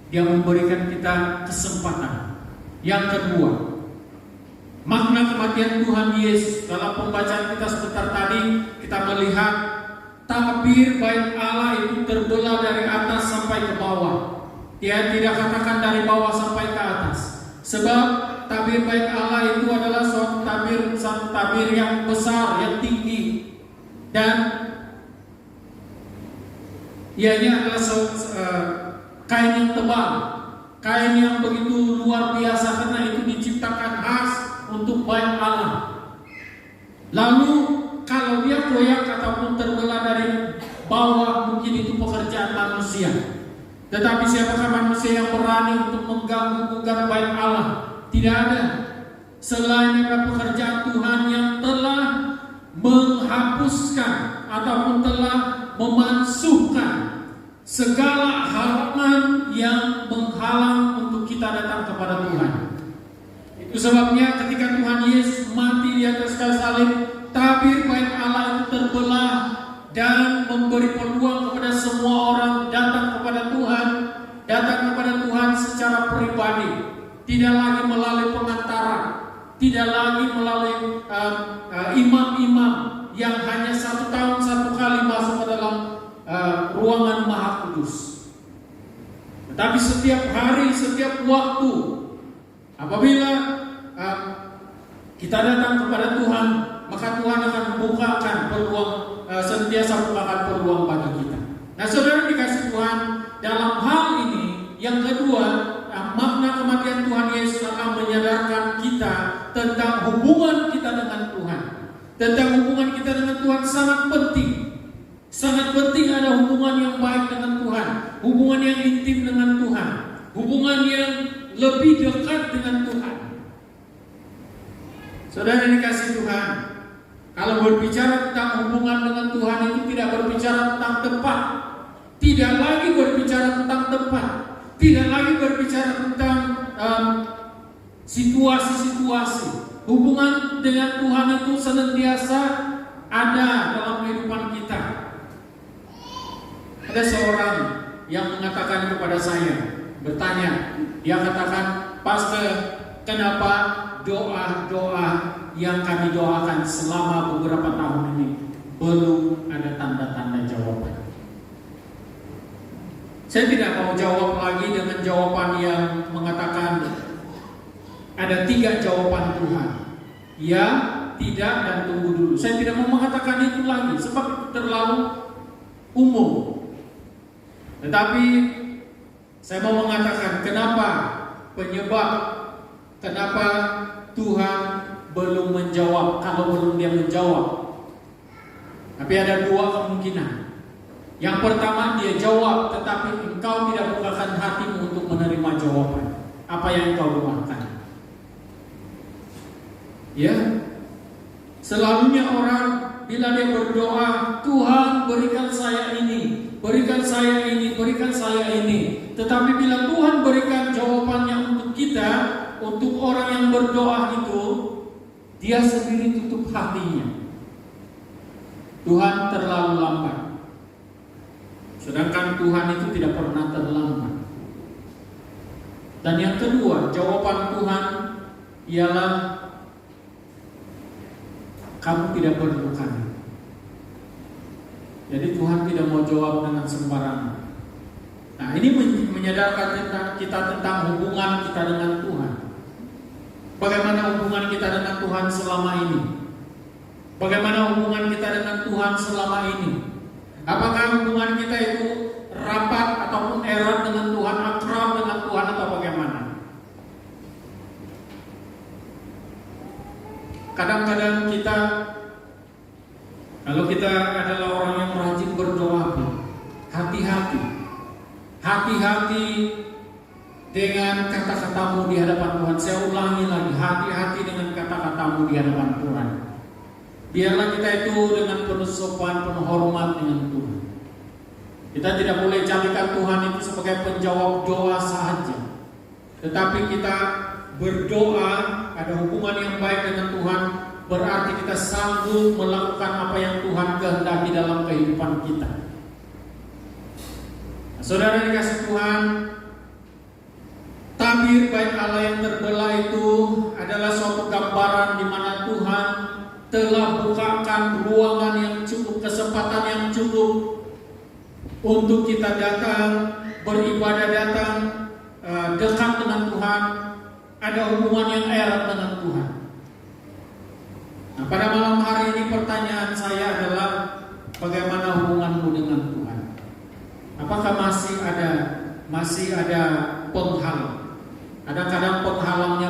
Dia memberikan kita kesempatan. Yang kedua, makna kematian Tuhan Yesus. Dalam pembacaan kita sebentar tadi, kita melihat tabir bait Allah itu terbelah dari atas sampai ke bawah. Dia tidak katakan dari bawah sampai ke atas. Sebab tabir bait Allah itu adalah suatu tabir yang besar, yang tinggi, dan ianya adalah kain yang tebal, kain yang begitu luar biasa karena itu diciptakan khas untuk bait Allah. Lalu kalau dia koyak ataupun terbelah dari bawah, mungkin itu pekerjaan manusia. Tetapi siapakah manusia yang berani untuk mengganggu-gugat bait Allah? Tidak ada. Selain daripada pekerjaan Tuhan yang telah menghapuskan ataupun telah memansuhkan segala halangan yang menghalang untuk kita datang kepada Tuhan. Itu sebabnya ketika Tuhan Yesus mati di atas kayu salib, tabir bait Allah itu terbelah dan memberi peluang kepada semua orang datang kepada Tuhan secara pribadi, tidak lagi melalui pengantara, tidak lagi melalui imam-imam yang hanya 1 tahun 1 kali masuk ke dalam ruangan Maha Kudus. Tetapi setiap hari, setiap waktu, apabila kita datang kepada Tuhan, maka Tuhan akan membukakan peluang, senantiasa bukakan peluang bagi kita. Nah, saudara dikasih Tuhan, dalam hal ini, yang kedua, makna kematian Tuhan Yesus akan menyadarkan kita tentang hubungan kita dengan Tuhan. Tentang hubungan kita dengan Tuhan sangat penting. Sangat penting ada hubungan yang baik dengan Tuhan, hubungan yang intim dengan Tuhan, hubungan yang lebih dekat dengan Tuhan. Saudara yang dikasih Tuhan, kalau berbicara tentang hubungan dengan Tuhan itu tidak berbicara tentang tempat, tidak lagi berbicara tentang tempat, tidak lagi berbicara tentang situasi-situasi. Hubungan dengan Tuhan itu senantiasa ada dalam kehidupan kita. Ada seorang yang mengatakan kepada saya, bertanya, dia katakan, "Pastor, kenapa doa-doa yang kami doakan selama beberapa tahun ini belum ada tanda-tanda jawaban?" Saya tidak mau jawab lagi dengan jawaban yang mengatakan ada 3 jawaban Tuhan. Ya, tidak, dan tunggu dulu. Saya tidak mau mengatakan itu lagi sebab itu terlalu umum. Tetapi saya mau mengatakan kenapa Tuhan belum menjawab. Kalau belum dia menjawab, tapi ada 2 kemungkinan. Yang pertama, dia jawab, tetapi engkau tidak bukakan hatimu untuk menerima jawaban apa yang engkau doakan. Ya, selalunya orang bila dia berdoa, Tuhan berikan saya ini, berikan saya ini, berikan saya ini. Tetapi bila Tuhan berikan jawabannya untuk kita, untuk orang yang berdoa itu, dia sendiri tutup hatinya. Tuhan terlalu lambat. Sedangkan Tuhan itu tidak pernah terlambat. Dan yang kedua, jawaban Tuhan ialah kamu tidak perlu kami. Jadi Tuhan tidak mau jawab dengan sembarangan. Nah, ini menyadarkan kita tentang hubungan kita dengan Tuhan. Bagaimana hubungan kita dengan Tuhan selama ini? Bagaimana hubungan kita dengan Tuhan selama ini? Apakah hubungan kita itu rapat ataupun erat dengan Tuhan, akrab dengan Tuhan, atau bagaimana? Kadang-kadang kita, kalau kita adalah orang yang rajin berdoa, hati-hati dengan kata-katamu di hadapan Tuhan. Saya ulangi lagi, hati-hati dengan kata-katamu di hadapan Tuhan. Biarlah kita itu dengan penuh sopan, penuh hormat dengan Tuhan. Kita tidak boleh jadikan Tuhan itu sebagai penjawab doa saja, tetapi kita berdoa, ada hubungan yang baik dengan Tuhan, berarti kita sanggup melakukan apa yang Tuhan kehendaki dalam kehidupan kita. Nah, saudara dikasih Tuhan, tabir bait Allah yang terbelah itu adalah suatu gambaran di mana Tuhan telah bukakan ruangan yang cukup, kesempatan yang cukup untuk kita datang, beribadah, datang dekat dengan Tuhan, ada hubungan yang erat dengan Tuhan. Nah, pada malam hari ini pertanyaan saya adalah, bagaimana hubunganmu dengan Tuhan? Apakah masih ada penghalang? Kadang-kadang penghalangnya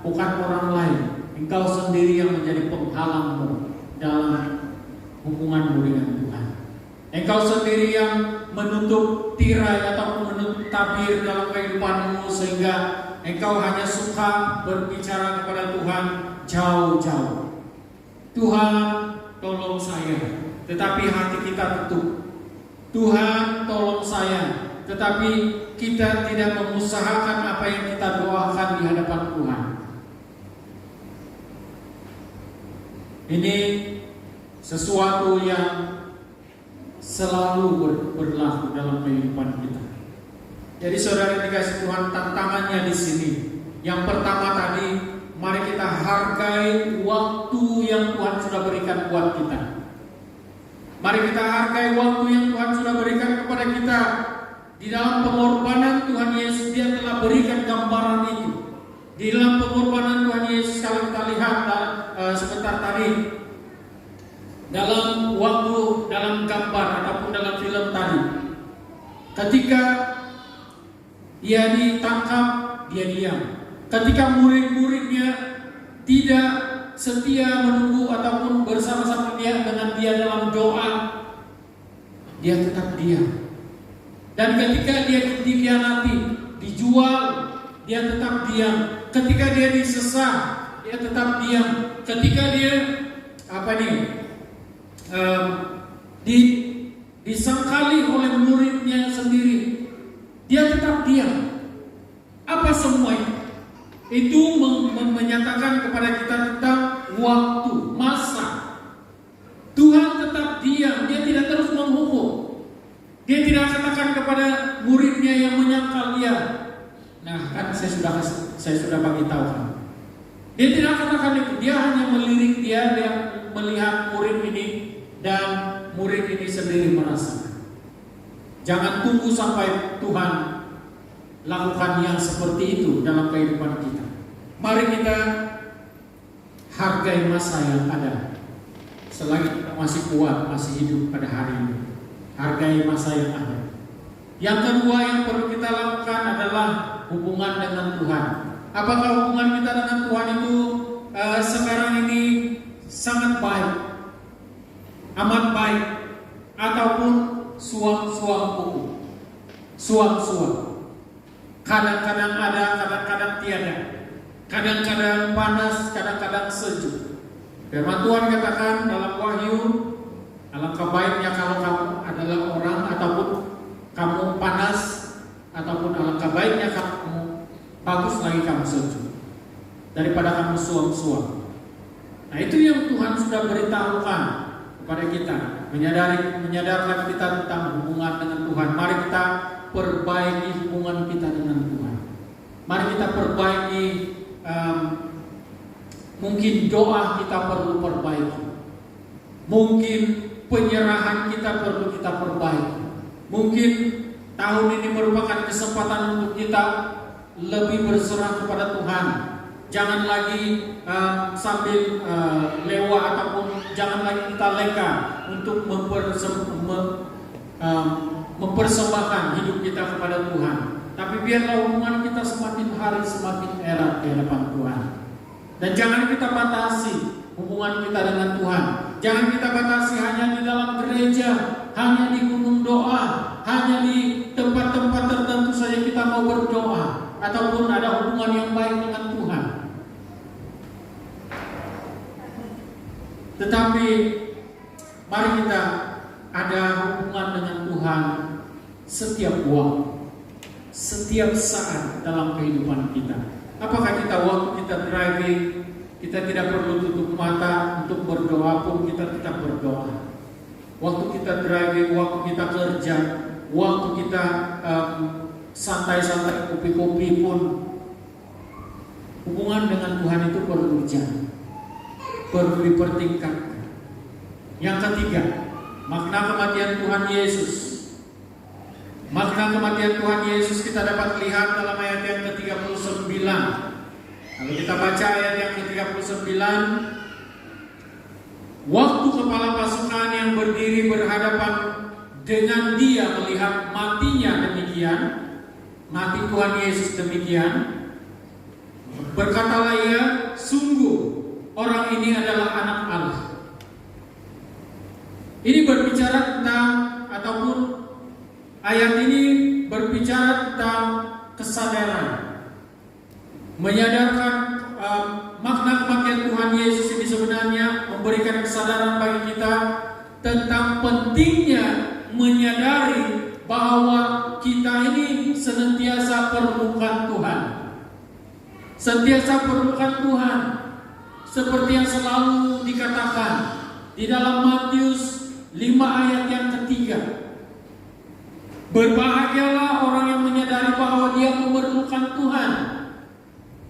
bukan orang lain. Engkau sendiri yang menjadi penghalangmu dalam hubunganmu dengan Tuhan. Engkau sendiri yang menutup tirai ataupun menutup tabir dalam kehidupanmu, sehingga engkau hanya suka berbicara kepada Tuhan jauh-jauh. Tuhan, tolong saya, tetapi hati kita tutup. Tuhan, tolong saya, tetapi kita tidak mengusahakan apa yang kita doakan di hadapan Tuhan. Ini sesuatu yang selalu berlaku dalam kehidupan kita. Jadi saudara dikasih Tuhan, tantangannya di sini. Yang pertama tadi, mari kita hargai waktu yang Tuhan sudah berikan buat kita. Mari kita hargai waktu yang Tuhan sudah berikan kepada kita. Di dalam pengorbanan Tuhan Yesus, Dia telah berikan gambaran itu. Di dalam pengorbanan Tuhan Yesus, kalau kita lihat sebentar tadi, dalam gambar ataupun dalam film tadi, ketika Dia ditangkap, Dia diam. Ketika murid-muridnya tidak setia menunggu ataupun bersama-sama dengan Dia dalam doa, Dia tetap diam. Dan ketika Dia dikhianati, dijual, Dia tetap diam. Ketika Dia disesat, Dia tetap diam. Ketika Dia disangkali oleh muridnya sendiri, Dia tetap diam. Apa semua itu? Itu menyatakan kepada kita tentang waktu, masa. Tuhan tetap diam, Dia tidak terus menghukum. Dia tidak katakan kepada muridnya yang menyangkal Dia. Nah, kan saya sudah bagi tahu kan. Dia tidak katakan itu. Dia hanya melirik dia melihat murid ini, dan murid ini sendiri merasakan. Jangan tunggu sampai Tuhan lakukan yang seperti itu dalam kehidupan kita. Mari kita hargai masa yang ada. Selagi kita masih kuat, masih hidup pada hari ini, hargai masa yang ada. Yang kedua yang perlu kita lakukan adalah hubungan dengan Tuhan. Apakah hubungan kita dengan Tuhan itu sekarang ini sangat baik, amat baik, ataupun suam-suam buku, suam-suam? Kadang-kadang ada, kadang-kadang tiada. Kadang-kadang panas, kadang-kadang sejuk. Firman Tuhan katakan dalam Wahyu, alangkah baiknya kalau kamu adalah orang, ataupun kamu panas, ataupun alangkah baiknya kamu bagus lagi kamu sejuk, daripada kamu suam-suam. Nah, itu yang Tuhan sudah beritahukan kepada kita, menyadarkan kita tentang hubungan dengan Tuhan. Mari kita perbaiki hubungan kita dengan Tuhan. Mari kita perbaiki, mungkin doa kita perlu perbaiki, mungkin penyerahan kita perlu kita perbaiki, mungkin tahun ini merupakan kesempatan untuk kita lebih berserah kepada Tuhan. Jangan lagi sambil lewat, ataupun jangan lagi kita leka untuk mempersembahkan hidup kita kepada Tuhan. Tapi biarlah hubungan kita semakin hari semakin erat di hadapan Tuhan. Dan jangan kita batasi hubungan kita dengan Tuhan. Jangan kita batasi hanya di dalam gereja, hanya di gunung doa, hanya di tempat-tempat tertentu saja kita mau berdoa, ataupun ada hubungan yang baik dengan Tuhan. Tetapi mari kita ada hubungan dengan Tuhan setiap waktu, setiap saat dalam kehidupan kita. Apakah kita waktu kita driving, kita tidak perlu tutup mata untuk berdoa pun kita tetap berdoa. Waktu kita driving, waktu kita kerja, waktu kita santai-santai kopi-kopi pun, hubungan dengan Tuhan itu perlu dijaga, perlu dipertingkatkan. Yang ketiga, makna kematian Tuhan Yesus. Makna kematian Tuhan Yesus kita dapat lihat dalam ayat yang ke-39. Kalau kita baca ayat yang ke-39, waktu kepala pasukan yang berdiri berhadapan dengan dia melihat matinya demikian, mati Tuhan Yesus demikian, berkatalah ia, sungguh orang ini adalah anak Allah. Ini berbicara tentang, ataupun ayat ini berbicara tentang kesadaran, menyadarkan makna kematian Tuhan Yesus ini sebenarnya memberikan kesadaran bagi kita tentang pentingnya menyadari bahwa kita ini senantiasa perlukan Tuhan. Senantiasa perlukan Tuhan, seperti yang selalu dikatakan di dalam Matius 5 ayat yang ketiga. Berbahagialah orang yang menyadari bahwa dia memerlukan Tuhan.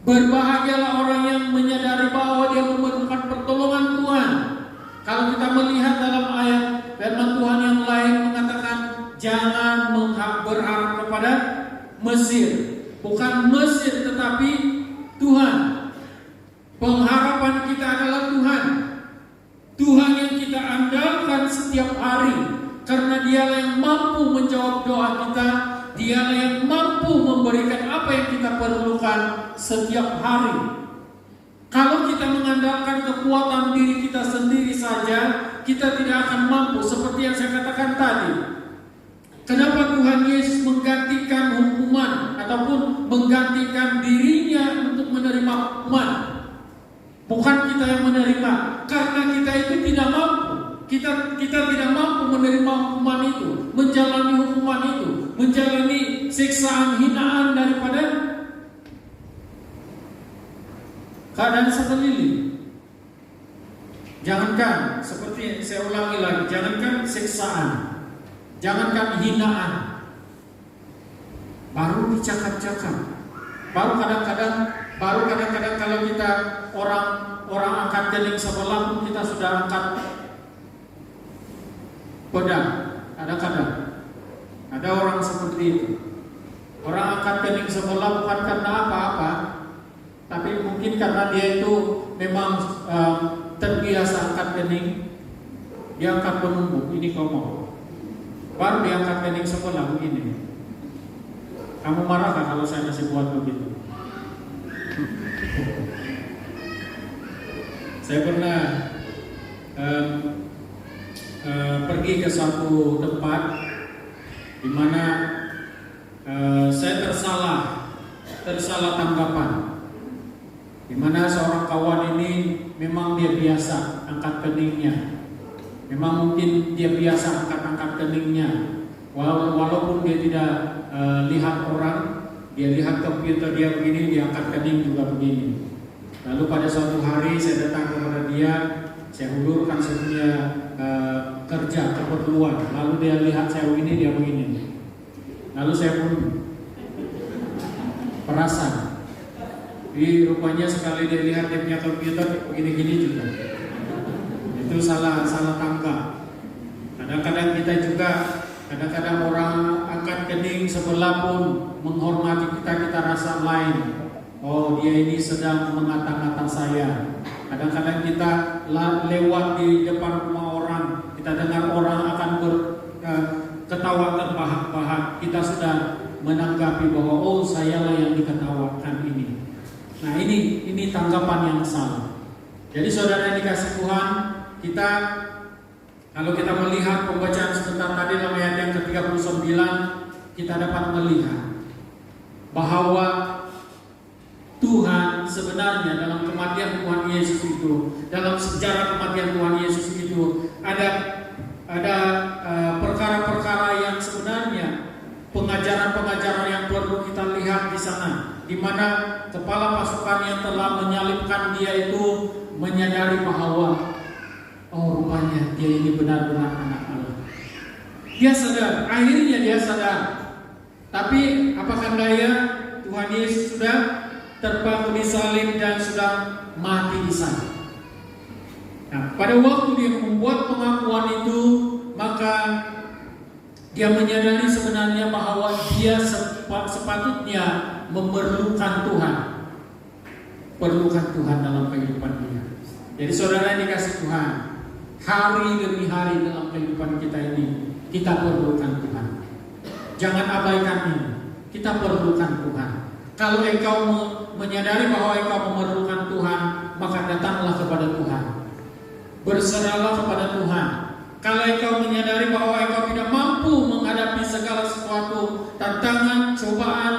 Berbahagialah orang yang menyadari bahwa dia memerlukan pertolongan Tuhan. Kalau kita melihat dalam ayat firman Tuhan yang lain mengatakan, jangan berharap kepada Mesir. Bukan Mesir tetapi Tuhan. Pengharapan kita adalah Tuhan. Tuhan yang kita andalkan setiap hari, karena Dialah yang mampu menjawab doa kita. Dialah yang mampu memberikan apa yang kita perlukan setiap hari. Kalau kita mengandalkan kekuatan diri kita sendiri saja, kita tidak akan mampu. Seperti yang saya katakan tadi, kenapa Tuhan Yesus menggantikan hukuman ataupun menggantikan dirinya untuk menerima hukuman? Bukan kita yang menerima, karena kita itu tidak mampu. Kita tidak mampu menerima hukuman itu, menjalani hukuman itu, menjalani siksaan hinaan daripada keadaan sekeliling. Jangankan, seperti saya ulangi lagi, jangankan siksaan, jangankan hinaan, baru dicakap-cakap, baru kadang-kadang kalau kita orang angkat kening sebelah pun kita sudah angkat pedang. Kadang-kadang ada orang seperti itu. Orang angkat kening sebelah bukan karena apa-apa, tapi mungkin karena dia itu memang terbiasa angkat kening. Dia angkat penunggu, ini ngomong, baru diangkat kening sebelah begini. Kamu marah kan kalau saya masih buat begitu? Saya pernah pergi ke suatu tempat di mana saya tersalah tanggapan, di mana seorang kawan ini memang dia biasa angkat keningnya, memang mungkin dia biasa angkat keningnya, walaupun dia tidak lihat orang, dia lihat komputer dia begini, dia angkat kening juga begini. Lalu pada suatu hari saya datang kepada dia, saya ulurkan saya punya kerja keperluan. Lalu dia lihat saya begini, dia begini. Lalu saya pun perasan. Jadi rupanya sekali dia lihat dia punya komputer begini-gini juga. Itu salah tangkap. Kadang-kadang kita juga, kadang-kadang orang angkat kening sebelah pun menghormati kita rasa lain. Oh, dia ini sedang mengata-ngata saya. Kadang-kadang kita lewat di depan rumah orang, kita dengar orang akan ketawa terbahak-bahak, kita sudah menanggapi bahwa oh sayalah yang diketawakan ini. Nah ini tanggapan yang salah. Jadi saudara yang dikasih Tuhan, kita kalau kita melihat pembacaan sebentar tadi dalam ayat yang ke-39, kita dapat melihat bahwa Tuhan sebenarnya dalam kematian Tuhan Yesus itu, dalam sejarah kematian Tuhan Yesus itu ada perkara-perkara yang sebenarnya pengajaran-pengajaran yang perlu kita lihat di sana. di mana kepala pasukan yang telah menyalibkan dia itu menyadari bahwa rupanya dia ini benar-benar anak Allah. Dia sadar, akhirnya dia sadar. Tapi apakah daya, Tuhan Yesus sudah terpaku di salib dan sudah mati di sana. Nah, pada waktu dia membuat pengakuan itu, maka dia menyadari sebenarnya bahwa dia sepatutnya memerlukan Tuhan. Perlukan Tuhan dalam kehidupan dia. Jadi saudara yang dikasih Tuhan, hari demi hari dalam kehidupan kita ini, kita perlukan Tuhan. Jangan abaikan ini. Kita perlukan Tuhan. Kalau engkau menyadari bahwa engkau memerlukan Tuhan, maka datanglah kepada Tuhan. Berserahlah kepada Tuhan. Kalau engkau menyadari bahwa engkau tidak mampu menghadapi segala sesuatu, tantangan, cobaan,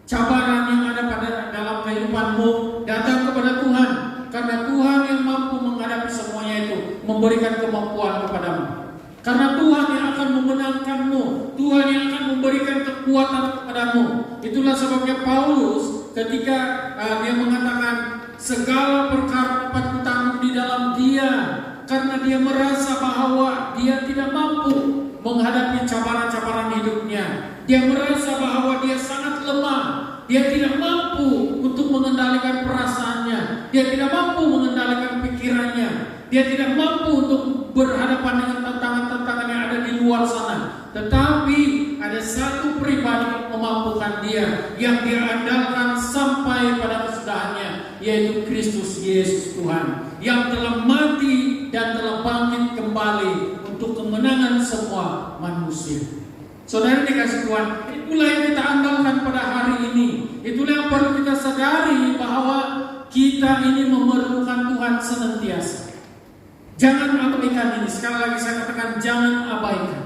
cabaran yang ada pada dalam kehidupanmu, datang kepada Tuhan. Karena Tuhan yang mampu menghadapi semuanya itu, memberikan kemampuan kepadamu. Karena Tuhan yang akan memenangkanmu, Tuhan yang akan memberikan kekuatan kepadamu. Itulah sebabnya Paulus ketika dia mengatakan segala perkara dapat kutanggung di dalam Dia, karena dia merasa bahwa dia tidak mampu menghadapi cabaran-cabaran hidupnya. Dia merasa bahwa dia sangat lemah. Dia tidak mampu untuk mengendalikan perasaannya. Dia tidak mampu mengendalikan pikirannya. Dia tidak mampu untuk berhadapan dengan tantangan-tantangan yang ada di luar sana. Tetapi ada satu pribadi yang memampukan dia, yang dia andalkan sampai pada kesudahannya, yaitu Kristus Yesus Tuhan, yang telah mati dan telah bangkit kembali untuk kemenangan semua manusia. Saudara dikasih Tuhan, itulah yang kita andalkan pada hari ini. Itulah yang perlu kita sadari, bahwa kita ini memerlukan Tuhan senantiasa. Jangan abaikan ini. Sekali lagi saya katakan, jangan abaikan.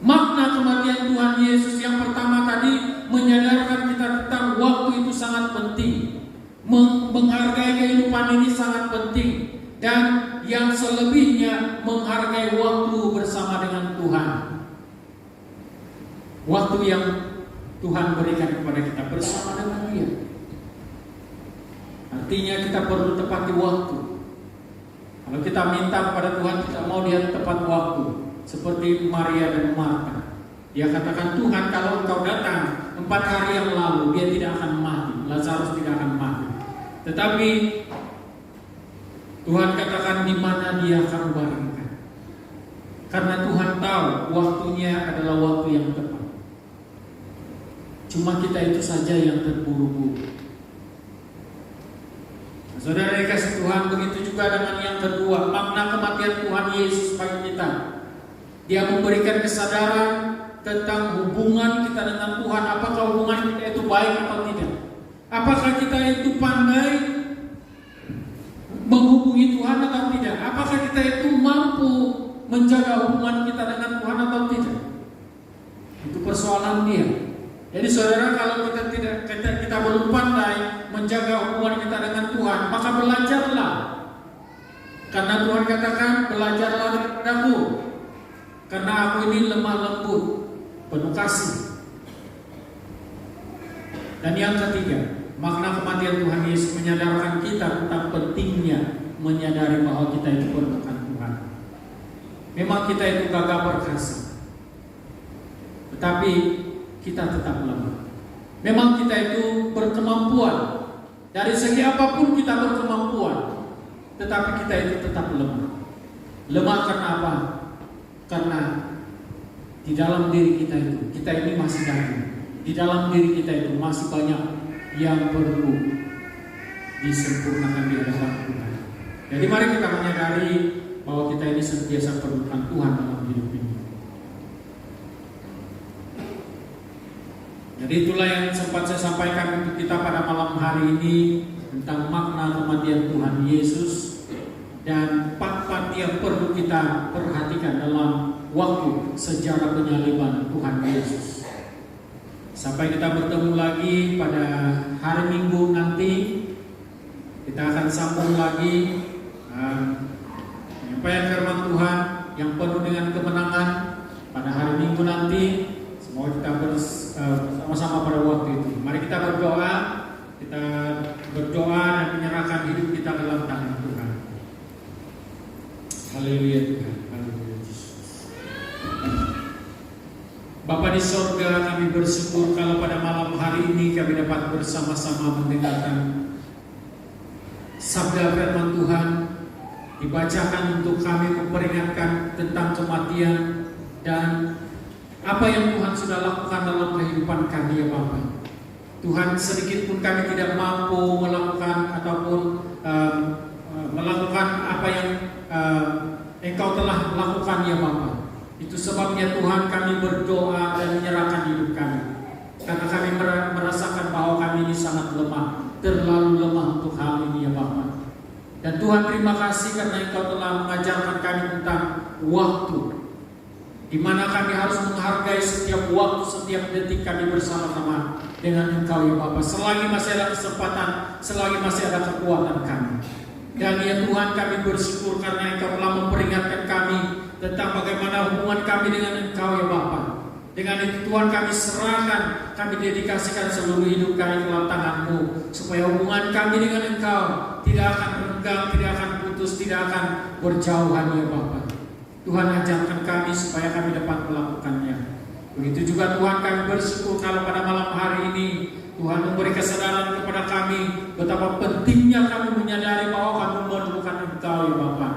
Makna kematian Tuhan Yesus yang pertama tadi menyadarkan kita tentang waktu itu sangat penting. Menghargai kehidupan ini sangat penting. Dan yang selebihnya menghargai waktu bersama dengan Tuhan. Waktu yang Tuhan berikan kepada kita bersama dengan Dia. Artinya kita perlu tepati waktu. Kalau kita minta kepada Tuhan, kita mau Dia tepat waktu. Seperti Maria dan Marta. Dia katakan, Tuhan, kalau Engkau datang 4 hari yang lalu, dia tidak akan mati. Lazarus tidak akan mati. Tetapi Tuhan katakan di mana dia akan baringkan. Karena Tuhan tahu waktunya adalah waktu yang tepat. Cuma kita itu saja yang terburu-buru. Saudara dikasih Tuhan, begitu juga dengan yang kedua, makna kematian Tuhan Yesus bagi kita. Dia memberikan kesadaran tentang hubungan kita dengan Tuhan. Apakah hubungan kita itu baik atau tidak? Apakah kita itu pandai menghubungi Tuhan atau tidak? Apakah kita itu mampu menjaga hubungan kita dengan Tuhan atau tidak? Itu persoalan dia. Jadi saudara, kalau kita belum pandai menjaga hubungan kita dengan Tuhan, maka belajarlah. Karena Tuhan katakan, belajarlah daripadaku, karena aku ini lemah lembut, penuh kasih. Dan yang ketiga, makna kematian Tuhan Yesus menyadarkan kita tentang pentingnya menyadari bahwa kita itu perlukan Tuhan. Memang kita itu gagah perkasa, tetapi kita tetap lemah. Memang kita itu berkemampuan. Dari segi apapun kita berkemampuan, tetapi kita itu tetap lemah. Lemah karena apa? Karena di dalam diri kita ini masih daging. Di dalam diri kita itu masih banyak yang perlu disempurnakan di hadapan Tuhan. Jadi mari kita menyadari bahwa kita ini senantiasa perlukan Tuhan dalam hidup ini. Jadi itulah yang sempat saya sampaikan untuk kita pada malam hari ini tentang makna kematian Tuhan Yesus dan part-part yang perlu kita perhatikan dalam waktu sejarah penyaliban Tuhan Yesus. Sampai kita bertemu lagi pada hari Minggu nanti, kita akan sambung lagi penyampaian firman Tuhan yang penuh dengan kemenangan pada hari Minggu nanti. Semoga kita Bapa di sorga, kami bersyukur kalau pada malam hari ini kami dapat bersama-sama mendengarkan sabda firman Tuhan dibacakan untuk kami memperingatkan tentang kematian dan apa yang Tuhan sudah lakukan dalam kehidupan kami ya Bapa. Tuhan, sedikit pun kami tidak mampu melakukan ataupun melakukan apa yang Engkau telah lakukan ya Bapa. Itu sebabnya Tuhan kami berdoa dan menyerahkan hidup kami. Karena kami merasakan bahwa kami ini sangat lemah, terlalu lemah untuk hal ini ya Bapa. Dan Tuhan terima kasih karena Engkau telah mengajarkan kami tentang waktu, di mana kami harus menghargai setiap waktu, setiap detik kami bersama-sama dengan Engkau ya Bapa. Selagi masih ada kesempatan, selagi masih ada kekuatan kami. Dan ya Tuhan, kami bersyukur karena Engkau telah memperingatkan kami tentang bagaimana hubungan kami dengan Engkau ya Bapa. Dengan itu Tuhan, kami serahkan, kami dedikasikan seluruh hidup kami ke dalam tangan-Mu, supaya hubungan kami dengan Engkau tidak akan renggang, tidak akan putus, tidak akan berjauhan ya Bapa. Tuhan, ajarkan kami supaya kami dapat melakukannya. Begitu juga Tuhan, kami bersyukur kalau pada malam hari ini Tuhan memberi kesadaran kepada kami betapa pentingnya kami menyadari bahwa kami memerlukan Engkau ya Bapa,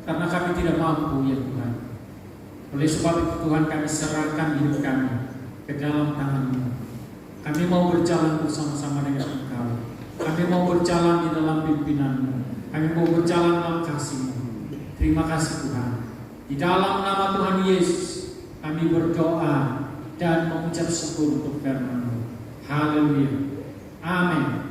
karena kami tidak mampu ya Tuhan. Oleh sebab itu Tuhan, kami serahkan hidup kami ke dalam tangan-Mu. Kami mau berjalan bersama-sama dengan Engkau. Kami mau berjalan di dalam pimpinan-Mu. Kami mau berjalan dalam kasih-Mu. Terima kasih Tuhan. Di dalam nama Tuhan Yesus kami berdoa dan mengucap syukur untuk firman-Mu. Haleluya. Amin.